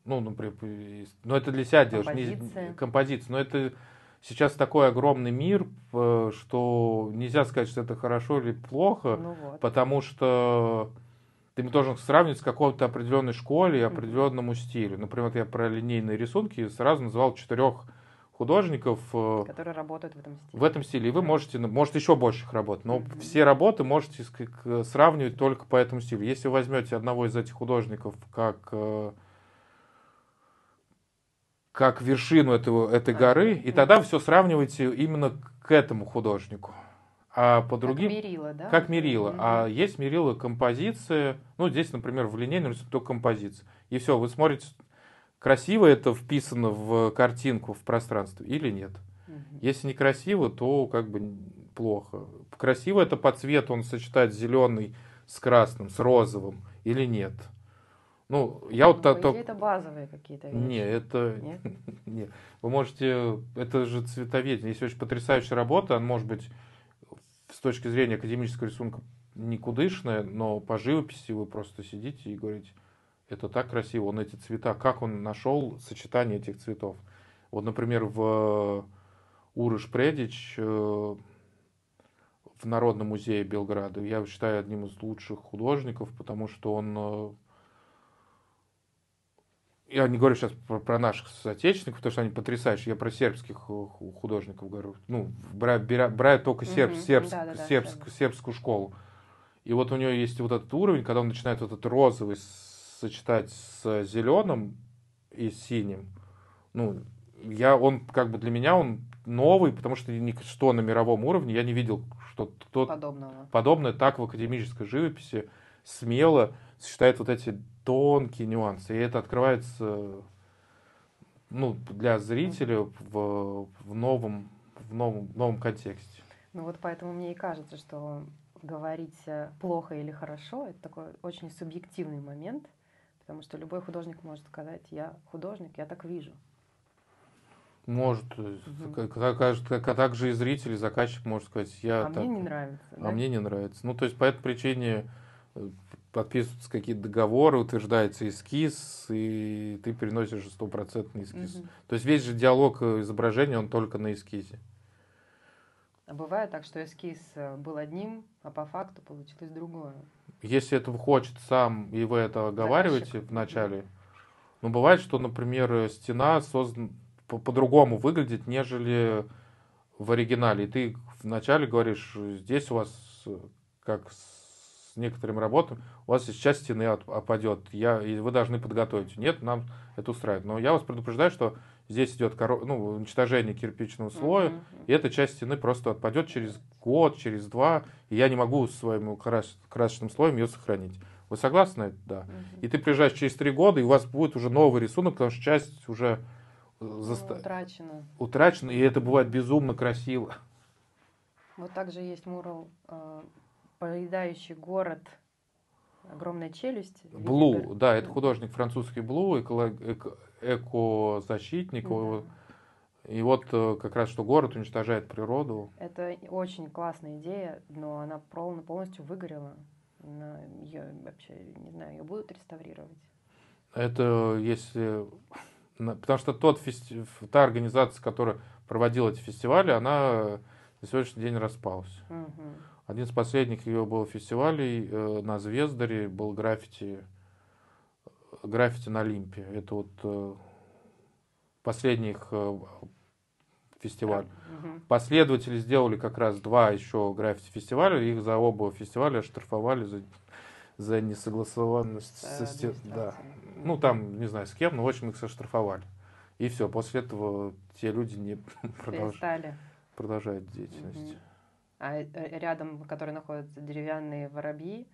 Ну, например, но это для себя делаешь. Композиция. Но это сейчас такой огромный мир, что нельзя сказать, что это хорошо или плохо, потому что ты должен сравнивать с какой-то определенной школе и определенному стилю. Например, вот я про линейные рисунки сразу назвал 4 художников, которые работают в этом стиле. В этом стиле. И вы можете, может, еще больше их работ, но все работы можете сравнивать только по этому стилю. Если вы возьмете одного из этих художников как вершину этой горы, и тогда все сравниваете именно к этому художнику. А по другим... Как мерило, да? Как мерило. А есть мерило композиции. Ну, здесь, например, в линейном рисунке только композиция. И все, вы смотрите, красиво это вписано в картинку, в пространство или нет. Если некрасиво, то как бы плохо. Красиво это по цвету, он сочетает зеленый с красным, с розовым или нет. Ну, я вот это базовые какие-то вещи. Не, это... Нет. Вы можете... Это же цветоведение. Есть очень потрясающая работа, она может быть с точки зрения академического рисунка никудышная, но по живописи вы просто сидите и говорите, это так красиво, он эти цвета, как он нашел сочетание этих цветов. Вот, например, в Урыш Предич в Народном музее Белграда я считаю одним из лучших художников, потому что он... Я не говорю сейчас про наших соотечественников, потому что они потрясающие. Я про сербских художников говорю. Ну, брать только сербскую школу. И вот у него есть вот этот уровень, когда он начинает вот этот розовый сочетать с зеленым и с синим. Ну, он как бы для меня он новый, потому что ничто на мировом уровне я не видел, что кто-то подобное так в академической живописи смело сочетает вот эти тонкие нюансы. И это открывается, ну, для зрителя в новом контексте. Ну вот поэтому мне и кажется, что говорить плохо или хорошо — это такой очень субъективный момент, потому что любой художник может сказать: я художник, я так вижу. Может, также и зритель, и заказчик может сказать: я мне не нравится. А мне не нравится. Ну, то есть по этой причине подписываются какие-то договоры, утверждается эскиз, и ты переносишь стопроцентный эскиз. То есть весь же диалог изображения, он только на эскизе. А бывает так, что эскиз был одним, а по факту получилось другое. Если этого хочет сам, и вы это оговариваете в начале, но бывает, что, например, стена создана по-другому выглядит, нежели в оригинале. И ты вначале говоришь: здесь у вас, как с некоторыми работами, у вас сейчас стены опадет, и вы должны подготовить. Нет, нам это устраивает. Но я вас предупреждаю, что здесь идет уничтожение кирпичного слоя, и эта часть стены просто отпадет через год, через два, и я не могу своим красочным слоем ее сохранить. Вы согласны? Да. И ты приезжаешь через 3 года, и у вас будет уже новый рисунок, потому что часть уже утрачена, и это бывает безумно красиво. Вот также есть мурал «Поедающий город. Огромная челюсть». Блу, да, это художник французский Блу, экозащитник. Да. И вот как раз, что город уничтожает природу. Это очень классная идея, но она полностью выгорела. Ее вообще, не знаю, ее будут реставрировать? Это если... Потому что та организация, которая проводила эти фестивали, она на сегодняшний день распалась. Один из последних ее был фестивалей на Звездаре, был граффити на Олимпе. Это вот последних фестивалей. Последователи сделали как раз 2 еще граффити-фестиваля, их за оба фестиваля оштрафовали за несогласованность да. Ну, там, не знаю, с кем, но, в общем, их оштрафовали. И все, после этого те люди не продолжают деятельность. А рядом, в которой находятся деревянные воробьи,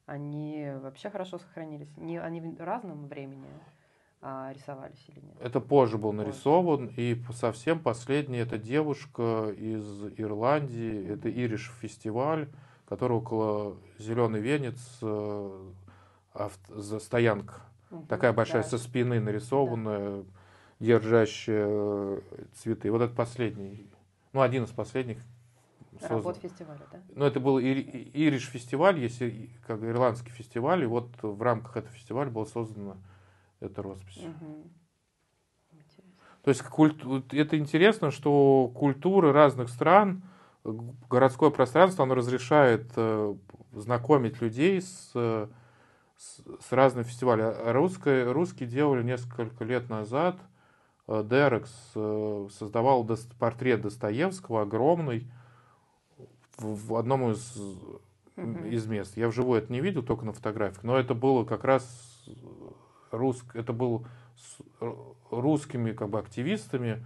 они вообще хорошо сохранились? Они в разном времени рисовались или нет? Это позже был нарисован, и совсем последний — это девушка из Ирландии, это Ириш фестиваль, который около Зеленый венец, стоянка. Такая большая, со спины нарисованная, держащая цветы. И вот это последний, один из последних работ фестиваля, да? Ну, это был Ириш фестиваль, если как ирландский фестиваль, и вот в рамках этого фестиваля была создана эта роспись. То есть это интересно, что культуры разных стран, городское пространство, оно разрешает знакомить людей с разными фестивалями. Русские делали несколько лет назад, Дерекс создавал портрет Достоевского огромный в одном из мест. Я вживую это не видел, только на фотографиях, но это было как раз это было с русскими как бы активистами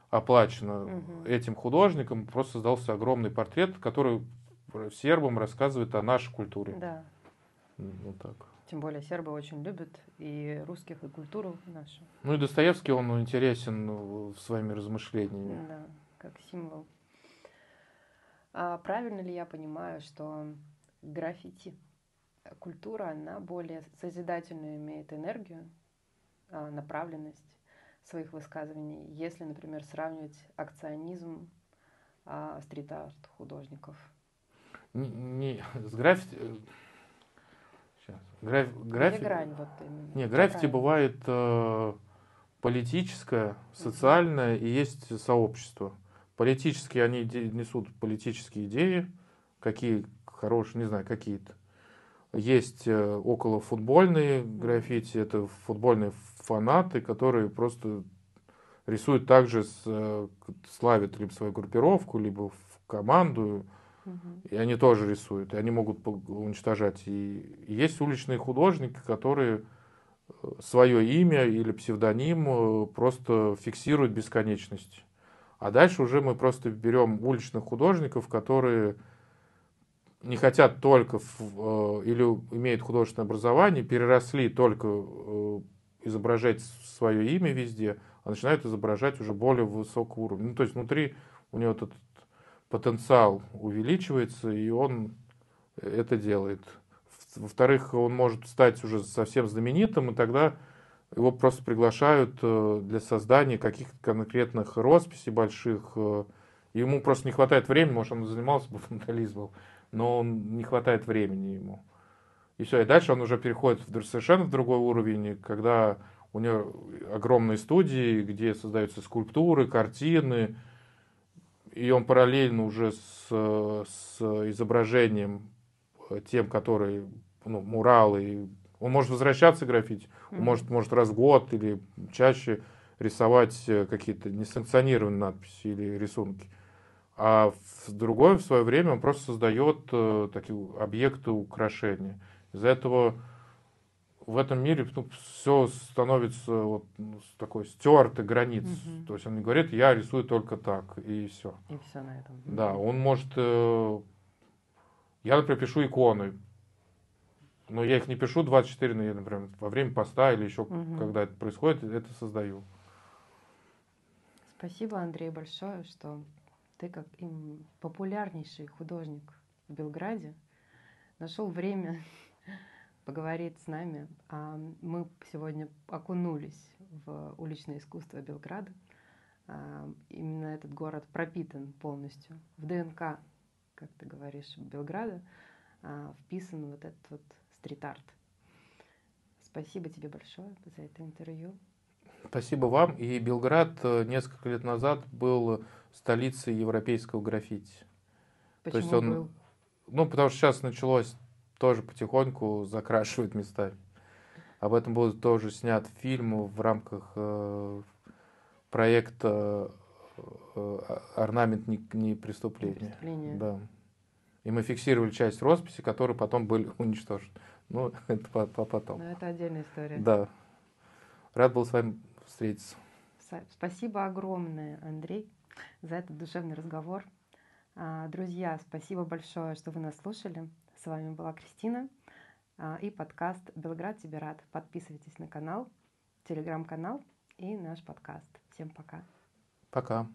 оплачено этим художником. Просто создался огромный портрет, который сербам рассказывает о нашей культуре. Да. Вот так. Тем более сербы очень любят и русских, и культуру нашу. Ну и Достоевский, он интересен своими размышлениями. Да, как символ. А правильно ли я понимаю, что граффити, культура, она более созидательную имеет энергию, направленность своих высказываний, если, например, сравнивать акционизм, стрит-арт художников? С граффити... Граффити бывает политическое, социальное, и есть сообщество. Политические они несут политические идеи, какие хорошие, не знаю, какие-то. Есть околофутбольные граффити, это футбольные фанаты, которые просто рисуют также, славят либо свою группировку, либо в команду, и они тоже рисуют, и они могут уничтожать. И есть уличные художники, которые свое имя или псевдоним просто фиксируют бесконечность. А дальше уже мы просто берем уличных художников, которые не хотят только или имеют художественное образование, переросли только изображать свое имя везде, а начинают изображать уже более высокого уровня. Ну, то есть внутри у него этот потенциал увеличивается, и он это делает. Во-вторых, он может стать уже совсем знаменитым, и тогда его просто приглашают для создания каких-то конкретных росписей больших. Ему просто не хватает времени, может, он занимался бы фундаментализмом, но он не хватает времени ему. И все, и дальше он уже переходит совершенно в другой уровень, когда у него огромные студии, где создаются скульптуры, картины, и он параллельно уже с изображением тем, которые, ну, муралы, он может возвращаться к граффити, он может раз в год или чаще рисовать какие-то несанкционированные надписи или рисунки. А в свое время он просто создает такие объекты украшения. Из-за этого в этом мире, ну, все становится вот, ну, такой стертой границ. То есть он не говорит, я рисую только так, и все. И все на этом. Да, он может... я, например, пишу иконы, но я их не пишу 24, например, во время поста или еще когда это происходит, это создаю. Спасибо, Андрей, большое, что ты, как популярнейший художник в Белграде, нашел время поговорить с нами. Мы сегодня окунулись в уличное искусство Белграда. Именно этот город пропитан полностью в ДНК, как ты говоришь, Белграда, вписан вот этот вот стрит-арт. Спасибо тебе большое за это интервью. Спасибо вам. И Белград несколько лет назад был столицей европейского граффити. Почему То есть он, был? ну, потому что сейчас началось тоже потихоньку закрашивать места. Об этом был тоже снят фильм в рамках проекта «Орнамент не преступление». Да. И мы фиксировали часть росписи, которые потом были уничтожены. Ну, это потом. Но это отдельная история. Да. Рад был с вами встретиться. Спасибо огромное, Андрей, за этот душевный разговор. Друзья, спасибо большое, что вы нас слушали. С вами была Кристина и подкаст «Белград тебе рад». Подписывайтесь на канал, телеграм-канал и наш подкаст. Всем пока. Пока.